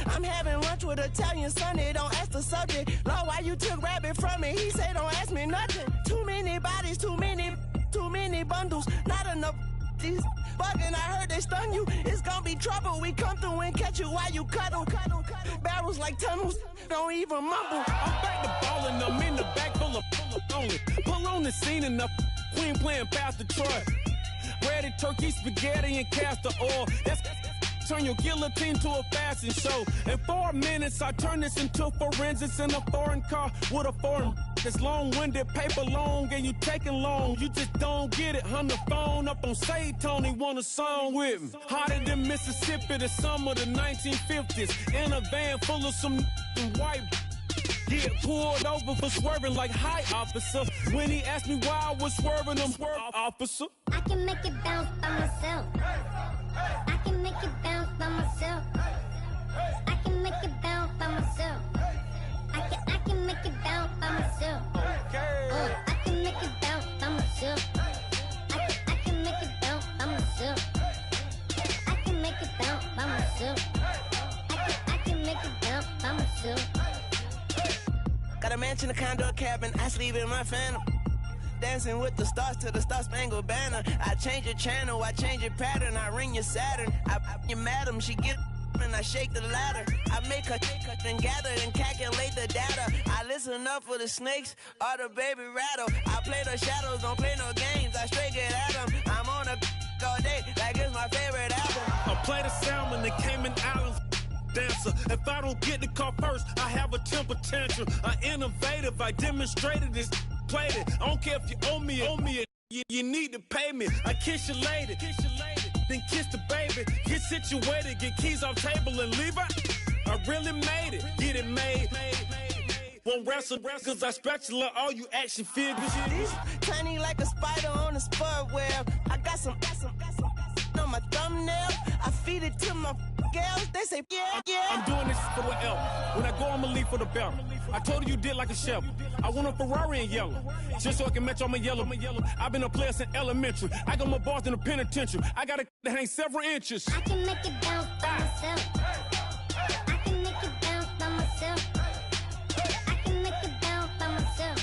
I'm having lunch with Italian Sonny. Don't ask the subject. Lord, why you took rabbit from me? He said don't ask me nothing. Too many bodies, too many bundles. Not enough. These bugging, I heard they stun you. It's gonna be trouble. We come through and catch you while you cuddle. Barrels like tunnels. Don't even mumble. I'm back to ballin', I'm in the back full of only. Pull on the scene and the queen playing Pastor Troy. Ready turkey, spaghetti, and castor oil. That's turn your guillotine to a fashion show. In 4 minutes, I turn this into forensics in a foreign car with a foreign. It's long-winded, paper long, and you taking long. You just don't get it. Hung the phone up on Say Tony, want a song with me. Hotter than Mississippi, the summer of the 1950s. In a van full of some white. Get pulled over for swerving like hi, officer. When he asked me why I was swerving, I'm swerve, officer. I can make it bounce by myself. I can make it bounce by myself. I can make it bounce by myself. I can make it bounce by myself. I can make it bounce by myself. I can make it bounce by myself. I can make it bounce by myself. I can make it bounce by myself. Got a mansion, a condo, a cabin. I sleep in my phantom. dancing with the stars to the Star-Spangled Banner. I change your channel, I change your pattern, I ring your Saturn. I you madam, she get and I shake the ladder. I make her and gather and calculate the data. I listen up for the snakes or the baby rattle. I play the shadows, don't play no games. I straight get at them. I'm on a all day like it's my favorite album. I play the salmon, the Cayman Islands dancer. If I don't get the car first, I have a temper tantrum. I'm innovative, I demonstrated this, played it. I don't care if you owe me it. You need to pay me. I kiss your lady, then kiss the baby. Get situated, get keys off table and leave her. I really made it, get it made. Won't wrestle, cause I spatula all you action figures. Tiny like a spider on a spud web. I got some on my thumbnail. I feed it to my girls. They say, yeah. I'm doing this for the L. When I go, I'ma leave for the belt. I told her you did like a Chevy. I want a Ferrari in yellow, just so I can match all my yellow. I've been a player since elementary. I got my bars in the penitentiary. I got a that ain't several inches. I can make it bounce by myself. I can make it bounce by myself. I can make it bounce by myself.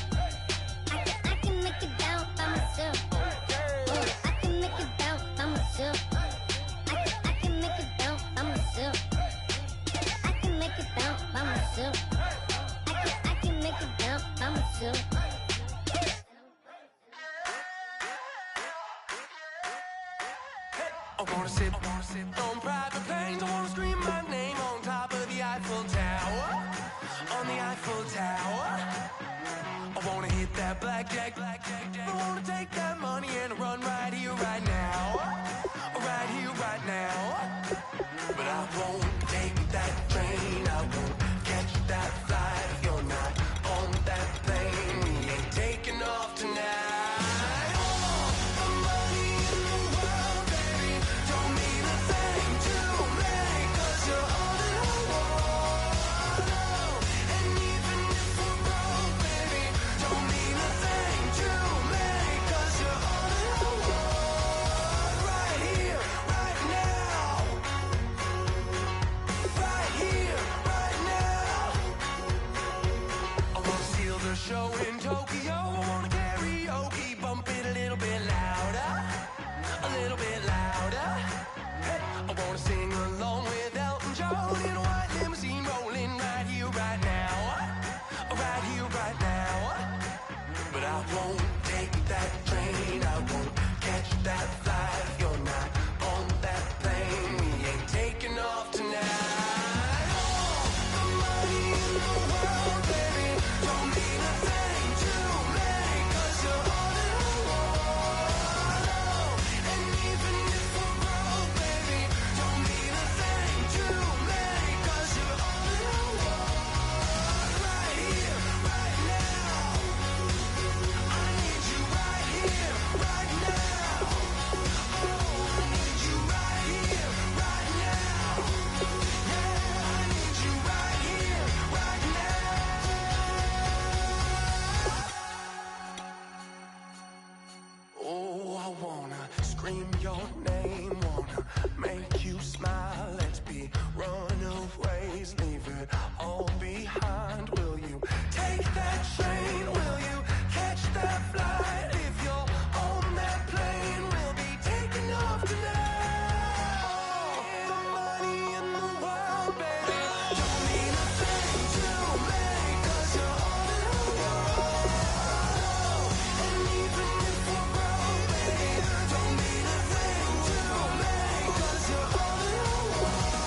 I can make it bounce by myself. I can make it bounce by myself. I can make it bounce by myself. I can make it bounce by myself. I can make it bounce by myself. I wanna sit on private planes. I wanna scream my name on top of the Eiffel Tower. On the Eiffel Tower. I wanna hit that blackjack. I wanna take that money and run right here, right now. Right here, right now. But I won't take that train. I won't catch that flight. If you're not on that plane, we ain't taking off tonight. Show in Tokyo, I wanna karaoke, bump it a little bit louder, a little bit louder. Hey, I wanna sing along with Elton John in a white limousine rolling right here, right now, right here, right now. But I won't take that train, I won't catch that flight. If you're not on that plane, we ain't taking off tonight. Scream your name, wanna make you smile. Let's be runaways, leave it all behind. Will you take that train? Will you catch that flight? If you're on that plane, we'll be taking off tonight. All the money in the world, baby, don't mean a thing to me, 'cause you're all in the world. And even if we're broke, baby, don't mean a thing to me, 'cause you're all in the world.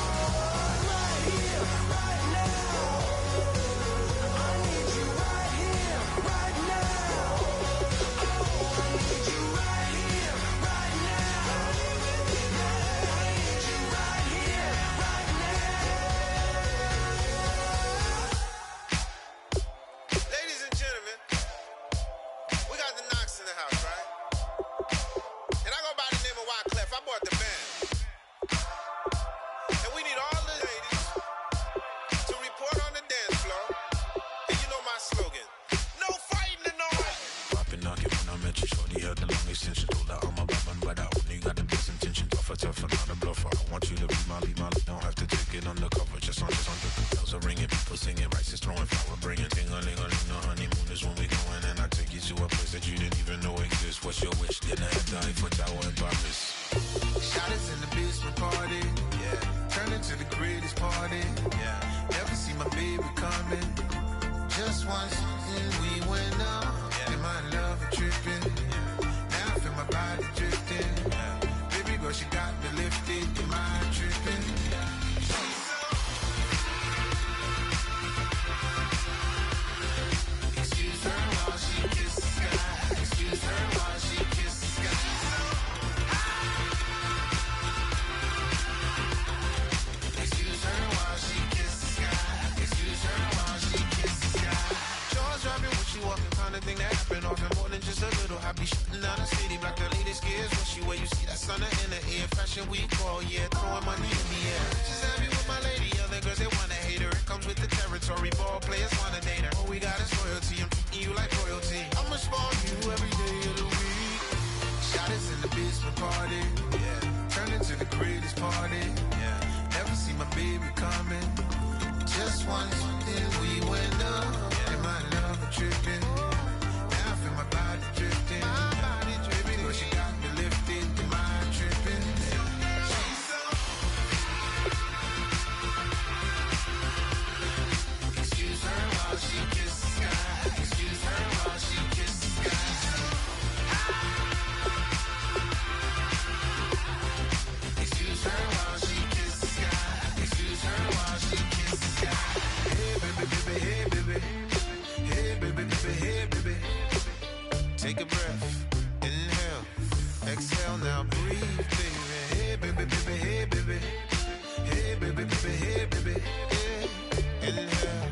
Right here, right now. I need you right here, right now. Oh, I need you right here, right now. Yeah, I need you right here, right now. Ladies and gentlemen, we got the Knox in the house, right? And I go by the name of Wyclef. I bought the band. And we need all the ladies to report on the dance floor. And you know my slogan, no fighting and no fighting. Poppin' knockin' when I met you, shorty had the long extension. Told her I'm a Batman, but I only got the best intention. Tougher, not a bluffer. I want you to be my lead, don't have to take it undercover. Just on the bells are ringing, people singing, rice is throwing, flower bringing, ting-a-ling-a-ling. The honeymoon is when we going, and I take you to a place that you didn't even know exist. What's your wish? Then I die for Tower and Paris. Shot us in the basement party, yeah. Turn into the greatest party, yeah. Never see my baby coming. Just once, and we went up. Yeah. And my love a tripping, yeah. Now I feel my body drifting, yeah. Baby girl, she got me lifted. Your mind tripping, yeah. Excuse her while she kisses the sky. Excuse her while she kisses the sky. Excuse her while she kisses the sky. Excuse her while she kisses the sky. Jaws dropping when she walking, kind of thing that happen often. More than just a little. I be shutting down the city, block the latest gears. When she wear, you see that sun in the air. Fashion week all year, throwing money in the air. She's happy with my lady. Other girls they wanna hate her. It comes with the territory. Ball players wanna date her. All we got is loyalty. I'm treating you like royalty. I'ma spoil you every day of the week. Shot us in the basement party, yeah. Turn into the greatest party, yeah. Never see my baby coming. Just once, then we went up, yeah. And my love a tripping. Now I feel my body drifting. My body dripping. But she got me lifted. The mind tripping. Excuse her while she kisses the sky. Excuse her while she kisses the sky. Excuse her while she kisses the sky. Excuse her while she kisses the sky. Hey baby, baby, hey baby. Hey baby, baby, hey baby. Take a breath, inhale, exhale, now breathe, baby. Hey baby, baby, hey baby. Hey baby, baby, hey baby. Hey. Inhale,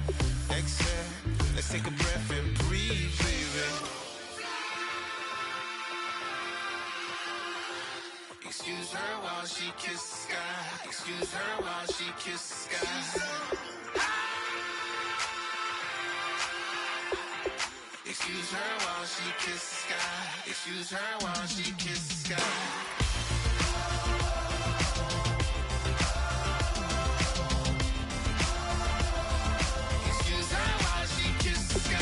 exhale, let's take a breath and breathe, baby. Excuse her while she kisses the sky. Excuse her while she kisses the sky. Excuse her while she kisses the sky. Excuse her while she kisses the sky. Excuse her while she kisses the sky.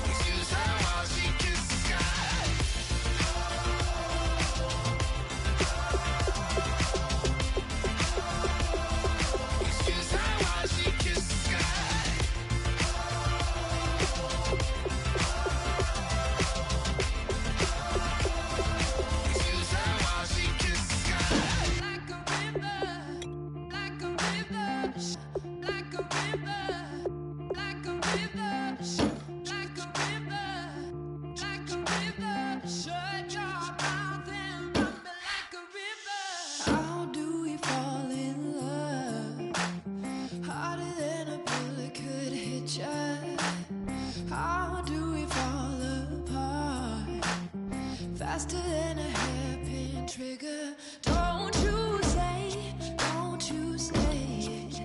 Excuse her while she kisses the sky. Excuse her while she kisses the sky. Excuse her while she kisses the sky. Like a river, like a river, like a river, like a river, like a river, like a river. Shut your mouth and run me like a river. How do we fall in love? Harder than a bullet could hit ya. How do we fall apart? Faster than a hairpin trigger. Don't you say it. Don't you say it.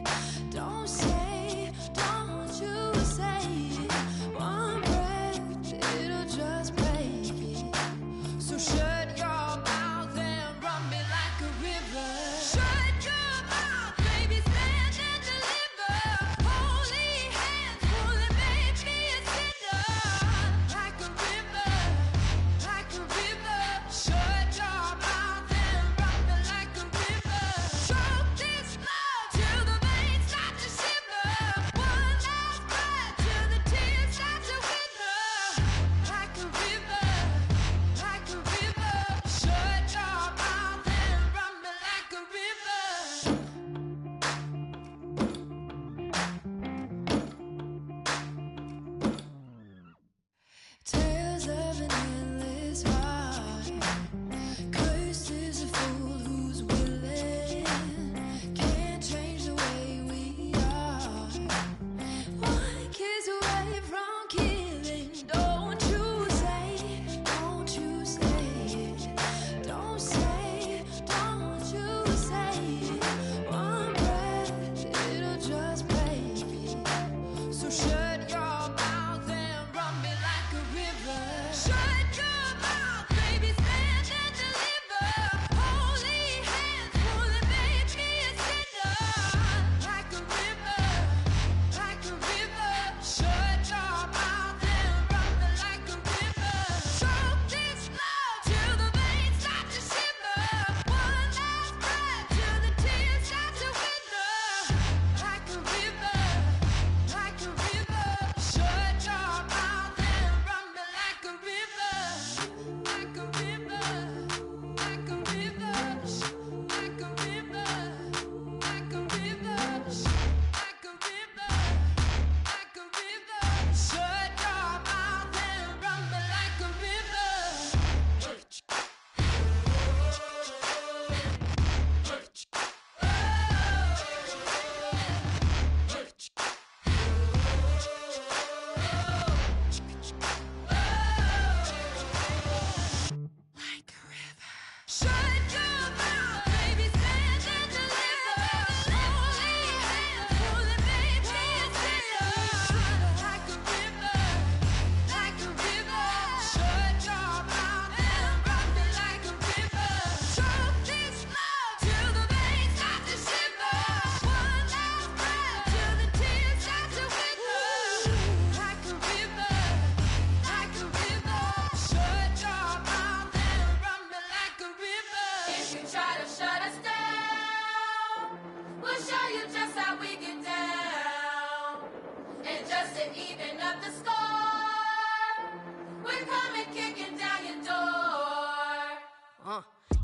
Don't say, don't you say it. One breath, it'll just break it. So shut your mouth and run me like a river. Shut your mouth, baby, stand and deliver. Holy hands pulling, make me a sinner. Like a river, like a river. Shut your mouth and run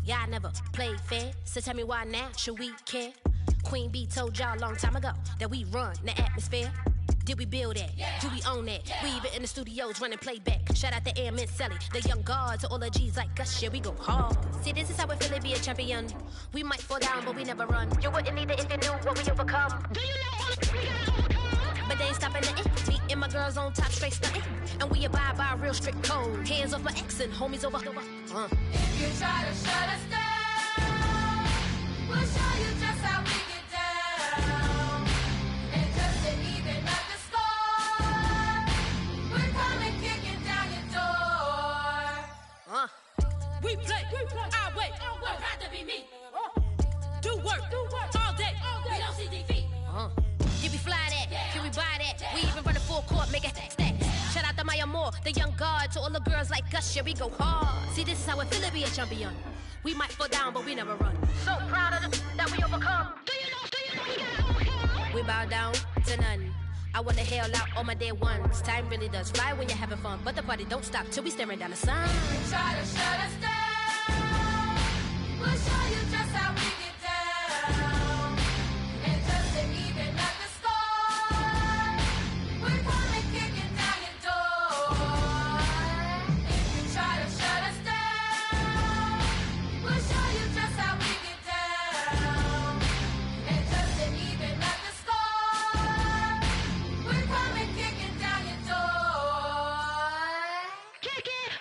Y'all never played fair, so tell me why now should we care? Queen Bee told y'all a long time ago that we run the atmosphere. Did we build that? Yeah. Do we own that? Yeah. We even in the studios running playback. Shout out to baines76's, the young guard, to all the G's like us. Yeah, we go hard. See, this is how we feel to be a champion. We might fall down, but we never run. You wouldn't need it if you knew what we overcome. Do you know what we gotta overcome? But they ain't stopping nothing. Me and my girls on top, straight stunting. And we abide by a real strict code. Hands off my ex and homies over. If you try to shut us down, we'll show you just how we get down. And just to even up the score, we're coming kicking down your door. We play our way. Would rather be me. Do work all day. We don't see defeat. Can we fly that? Can we buy that? We even run a full court, make it stack. Shout out to Maya Moore, the young guard, to all the girls like us. Yeah, we go hard. See, this is how it feel to be a champion. We might fall down, but we never run. So proud of that we overcome. Do you know we gotta overcome? We bow down to none. I wanna hail out all my day ones. Time really does fly when you're having fun, but the party don't stop till we staring down the sun. If you try to shut us down, we'll show you just how we get down. And just to even up the score, we're coming kicking down your door. If you try to shut us down, we'll show you just how we get down. And just to even up the score, we're coming kicking down your door. Kick it!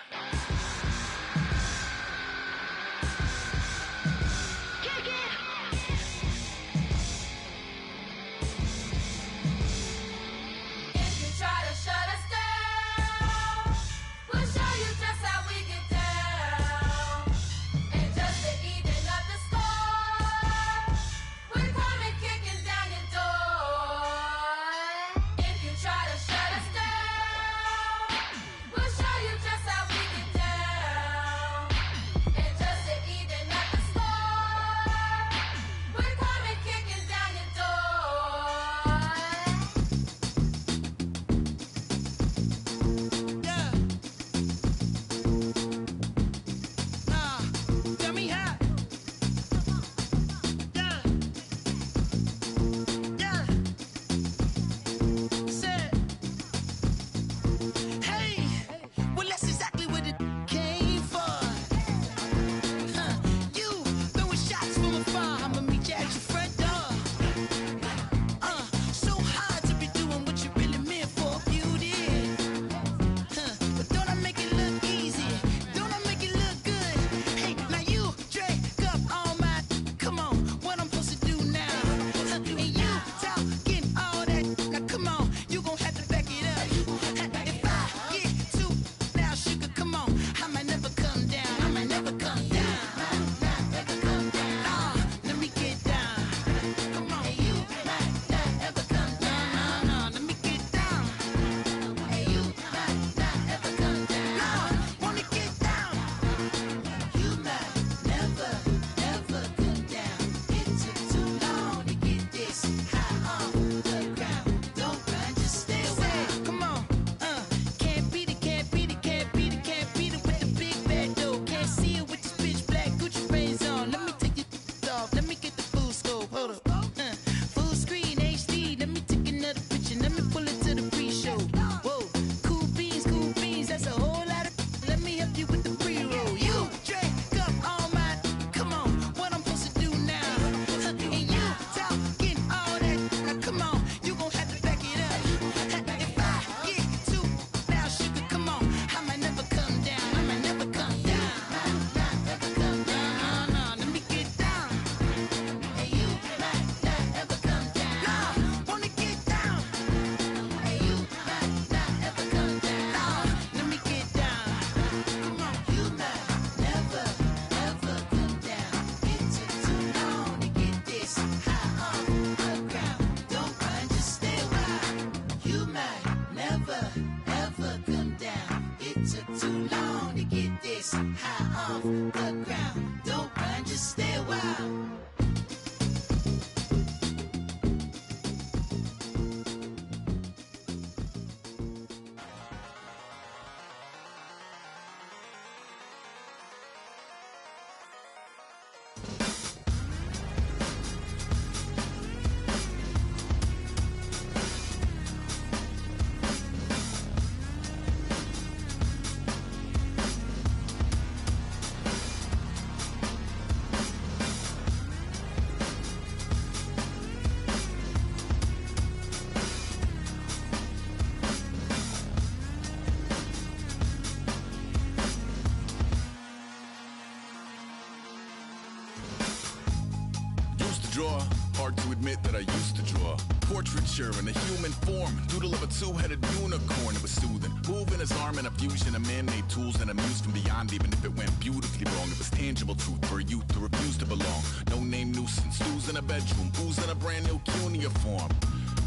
admit that I used to draw portraiture in a human form, doodle of a two-headed unicorn. It was soothing, moving his arm in a fusion of man-made tools and a muse from beyond. Even if it went beautifully wrong, it was tangible truth for a youth to refuse to belong. No name nuisance, stews in a bedroom, booze in a brand new cuneiform.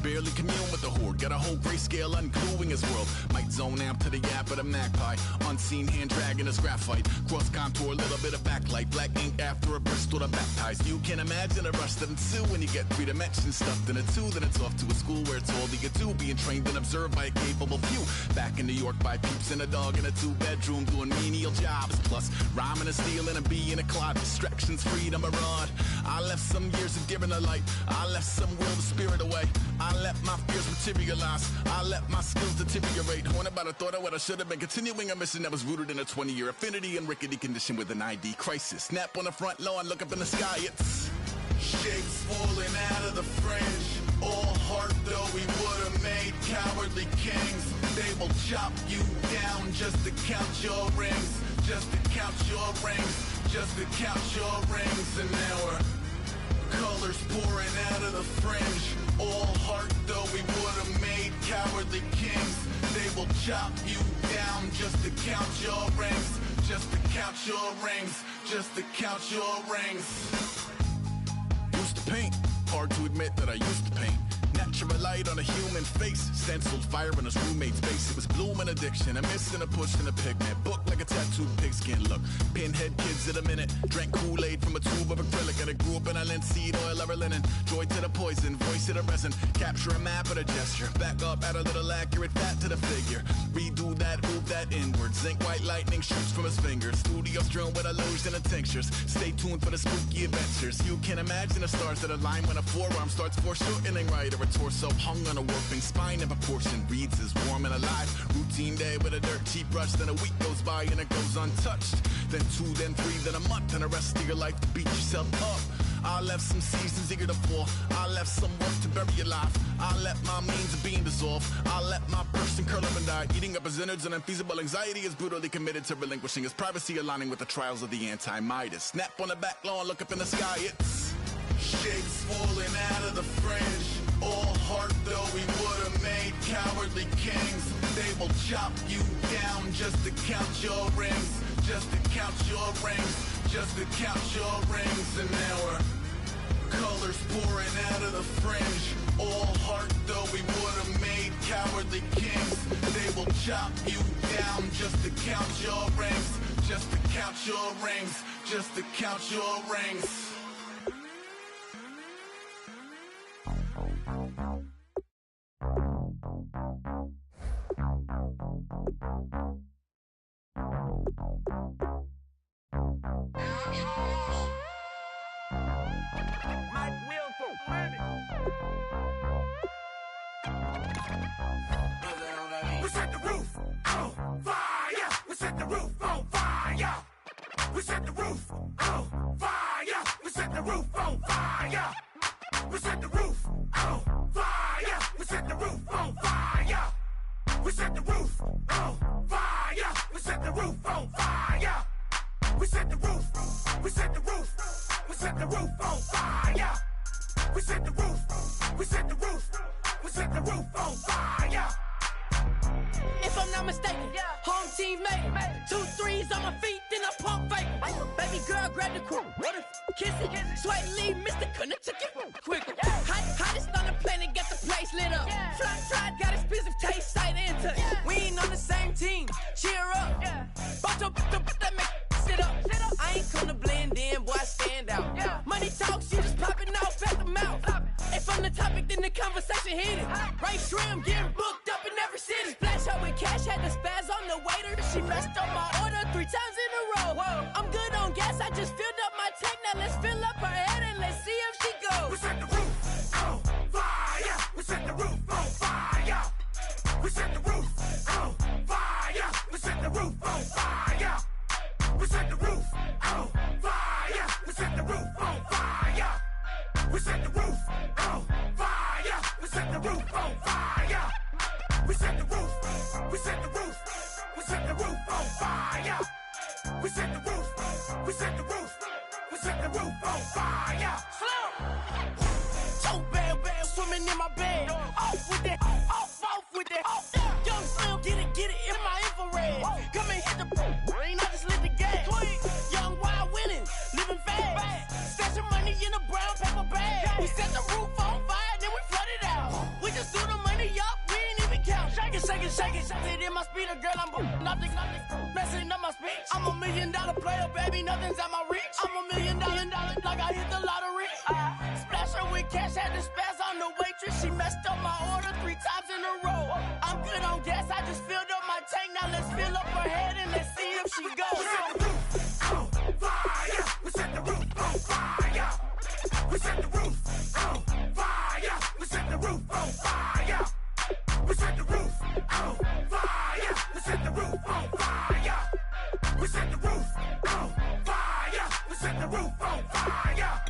Barely commune with the horde, got a whole grayscale ungluing his world. Might zone amp to the yap of the magpie, unseen hand dragging his graphite. Cross contour, little bit of backlight, black ink after a Bristol to baptize. You can imagine a rush that ensue when you get 3 dimensions stuffed in a 2. Then it's off to a school where it's all that you do, being trained and observed by a capable few. Back in New York by peeps and a dog in a 2-bedroom doing menial jobs. Plus rhyming and stealing and being a clod, distractions, freedom, a rod. I left some years of giving a light, I left some will, the spirit away. I let my fears materialize, I let my skills deteriorate. Haunted by the thought of what I should have been, continuing a mission that was rooted in a 20-year affinity and rickety condition with an ID crisis. Snap on the front lawn, look up in the sky, it's shapes falling out of the fringe. All heart though we would have made cowardly kings. They will chop you down just to count your rings, just to count your rings, just to count your rings. And now we're colors pouring out of the fringe. All heart though we would have made cowardly kings. They will chop you down just to count your rings, just to count your rings, just to count your rings. Used to paint, hard to admit that I used to paint. Natural light on a human face, stenciled fire in his roommate's face. It was blooming addiction, a missing a push and a pigment. Book like a tattooed pigskin look. Pinhead kids in a minute, drank Kool-Aid from a tube of acrylic. And I grew up in a linseed oil ever linen. Joy to the poison, voice to the resin. Capture a map of the gesture. Back up, add a little accurate fat to the figure. Redo that, move that inward. Zinc white lightning shoots from his fingers. Studio strewn with illusion and tinctures. Stay tuned for the spooky adventures. You can imagine the stars that align when a forearm starts foreshortening right. Or a torso hung on a warping spine in proportion. Reads as warm and alive. Routine day with a dirt cheap brush. Then a week goes by and it goes untouched. Then 2, then 3, then a month. And the rest of your life to beat yourself up. I left some seasons eager to fall. I left some work to bury your life. I let my means of being dissolved. I let my person curl up and die. Eating up his innards and unfeasible anxiety is brutally committed to relinquishing his privacy, aligning with the trials of the anti-Midas. Snap on the back lawn, look up in the sky, it's shapes falling out of the fringe. All heart though we would have made cowardly kings. They will chop you down just to count your rings, just to count your rings, just to count your rings. And now we're colors pouring out of the fringe. All heart though we would have made cowardly kings. They will chop you down just to count your rings, just to count your rings, just to count your rings. We set the roof on fire. We set the roof on fire. We set the roof on fire. We set the roof on fire. We set the roof on fire. We set the roof on fire. We set the roof on fire. We set the roof on fire. We set the roof. We set the roof. We set the roof on fire. We set the roof. We set the roof. We set the roof on fire. If I'm not mistaken, home team made it. 2 3s on my feet, then I pump fake. Baby girl, grab the crew. What if kiss it? Sweat leave, Mr. Couldn't took it quicker. Hottest on the planet, get the place lit up. Fly, got expensive taste, sight into. We ain't on the same team. Cheer up. Bunch of that make sit up. I ain't come to blend in, boy, I stand out. Money talks, you just popping off at the mouth. If I'm the topic, then the conversation heated. Right shrimp, getting booked up in every city. Splash out with cash, had the spaz on the waiter. She messed up my order 3 times in a row. I'm good on gas, I just filled up my tank. Now let's fill up her head and let's see if she goes. We set the roof on fire. We set the roof on fire. We set the roof on fire. We set the roof on fire. We set the roof on fire. We set the roof on fire. We set the roof on fire. We set the roof on fire. We set the roof. We set the roof. We set the roof on fire. We set the roof. We set the roof. We set the roof on fire. Slow. coming in my bed. Off with that, off with that. Young Slim, get it in my infrared. Come and hit the brain, I just lit the gas. Young wild winning, living fast. Stashing money in a brown paper bag. We set the roof on fire, then we flood it out. We just threw the money up, we ain't even count. Shake it, shake it, shake it. Shake it in my speeder, girl, I'm nothing, messing up my speech. I'm $1 million player, baby, nothing's at my reach. I'm $1 million, like I hit the lottery. Splash her with cash, had to spaz on the waitress. She messed up my order 3 times in a row. I'm good on gas, I just filled up my tank. Now let's fill up her head and let's see if she goes. We set the roof on fire. We set the roof on fire. We set the roof on fire. We set the roof on fire. We set the roof on fire. We set the roof on fire. We set the roof on fire. We set the roof on fire.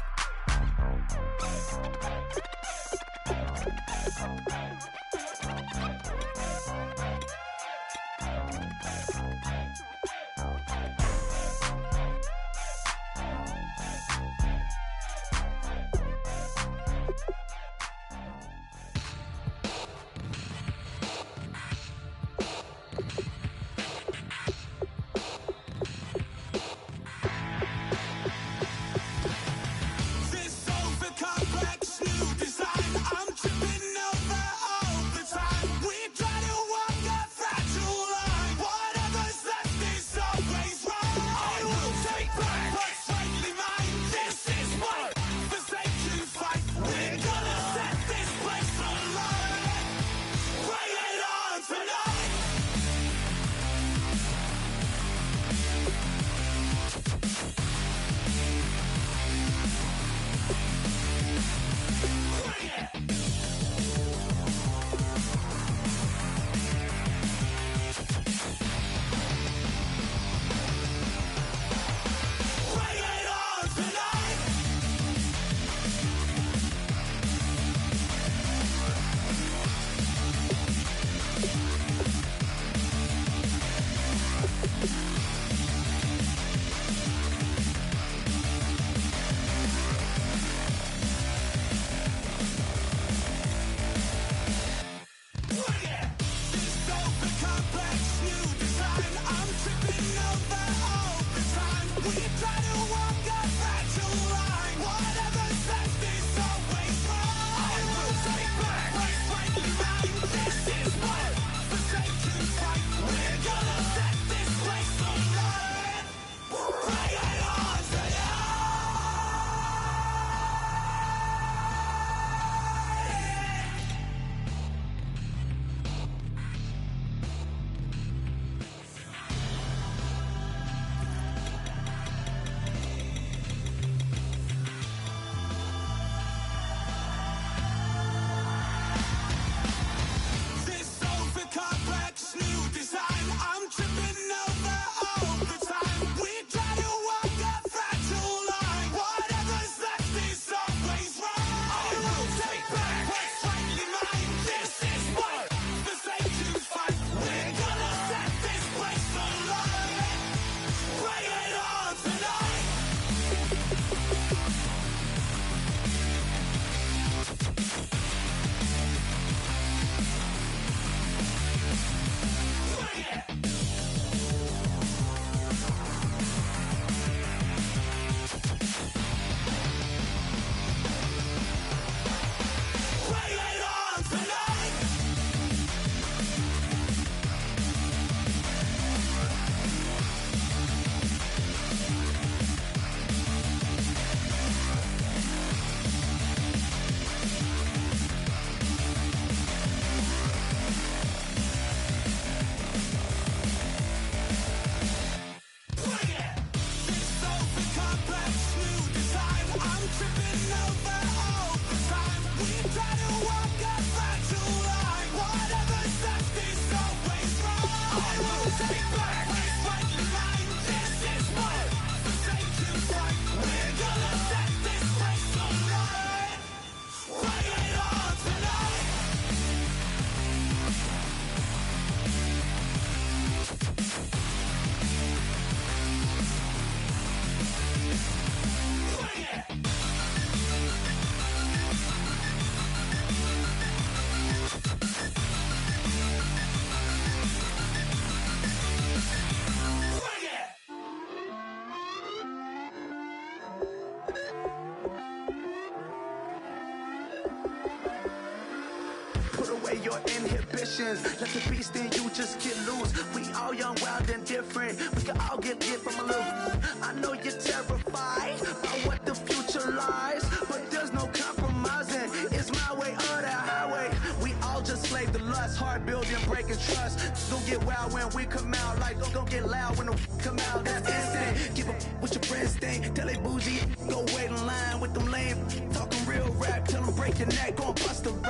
your inhibitions. Let the beast in you just get loose. We all young, wild, and different. We can all get from a little. I know you're terrified by what the future lies, but there's no compromising. It's my way or the highway. We all just slave to lust, hard building, breaking trust. Don't get wild when we come out, like don't get loud when the come out. That's instant. Give up what your friends think. Tell they bougie, go wait in line with them lame. Talking real rap, tell them break your neck, gon' bust a rhyme.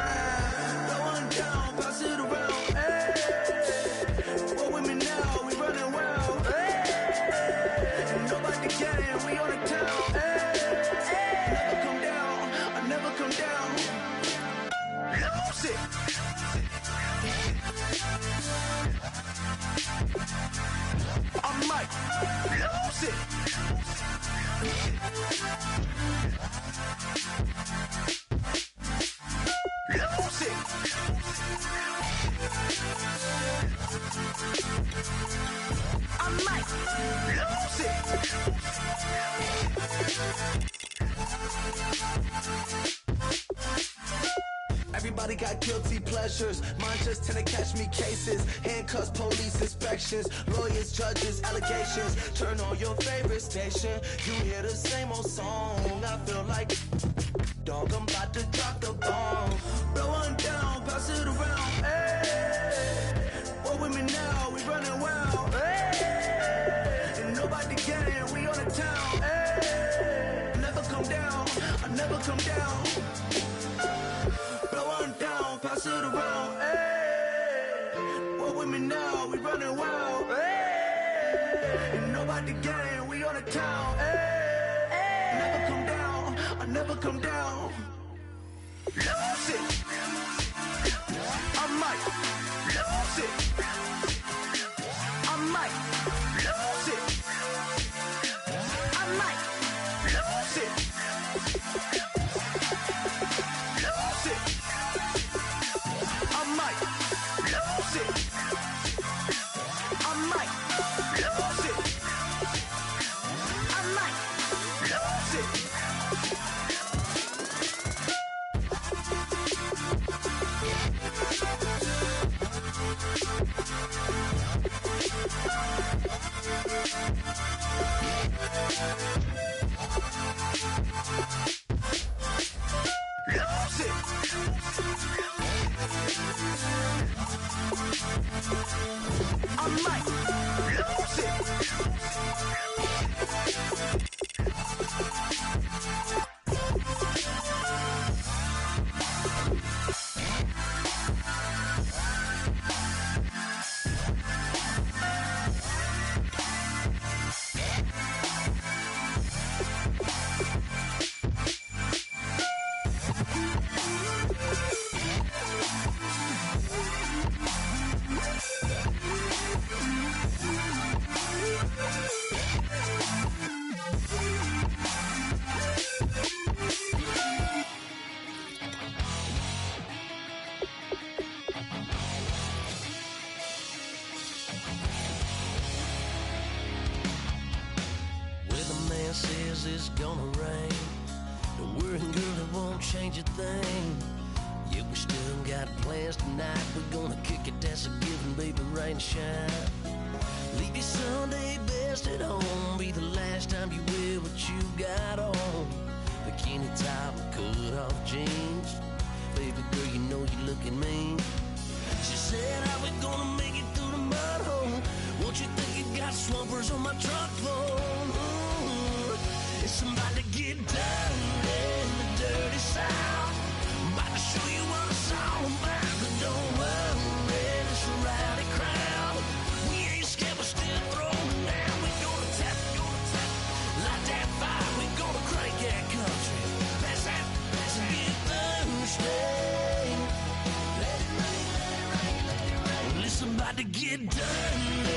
Go on down, pass it around. Hey, what with me now? We running wild. Hey, and nobody getting, we on the town. Hey, never come down, I never come down. Lose it. I might lose it. Lose it. I might lose it. Everybody got guilty pleasures. Mine just tend to catch me cases. Handcuffs, police inspections, lawyers, judges, allegations. Turn on your favorite station. You hear the same old song. I feel like dog, I'm about to drop the bomb. Blow one down, pass it around. Hey, what with me now? We running wild. Hey, and nobody getting, we on the town. Hey, never come down, I never come down. Blow one down, pass it around. Hey, what with me now? We running wild. Hey, and nobody getting, we on the town. Hey, never come down, I never come down. Lose it. I might lose it. I might lose it. I might lose it. Lose it. I might lose it. I might lose it. I might lose it. Lose it. I might lose it. Says it's gonna rain. Don't worry, girl, it won't change a thing. Yeah, we still got plans tonight. We're gonna kick it, that's a given, baby, rain, shine. Leave your Sunday best at home. Be the last time you wear what you got on. Bikini top and cut off jeans. Baby girl, you know you looking mean. She said, how we gonna make it through the mud hole? Won't you think you got swampers on my truck floor? It's about to get dirty in the dirty south. I'm about to show you what it's all about. But don't worry, it's a rowdy crowd. We ain't scared, we're still throwing down. We gonna tap, light that fire. We gonna crank that country. Pass that, and get thirsty. Let it rain, let it rain, let it rain. Well, it's about to get dirty.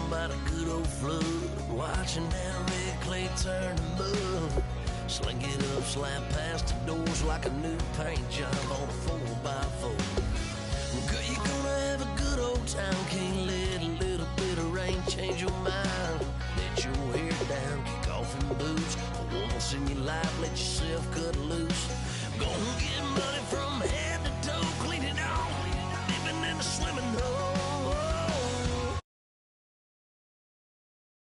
About a good old flood, watching that red clay turn to mud. Sling it up, slap past the doors like a new paint job on a 4x4. Girl, you're gonna have a good old time. Can't let a little bit of ain't change your mind. Let your hair down, kick off in boots. For once in your life, let yourself cut loose. Go get money from head to toe, clean it off. Living in a swimming hole.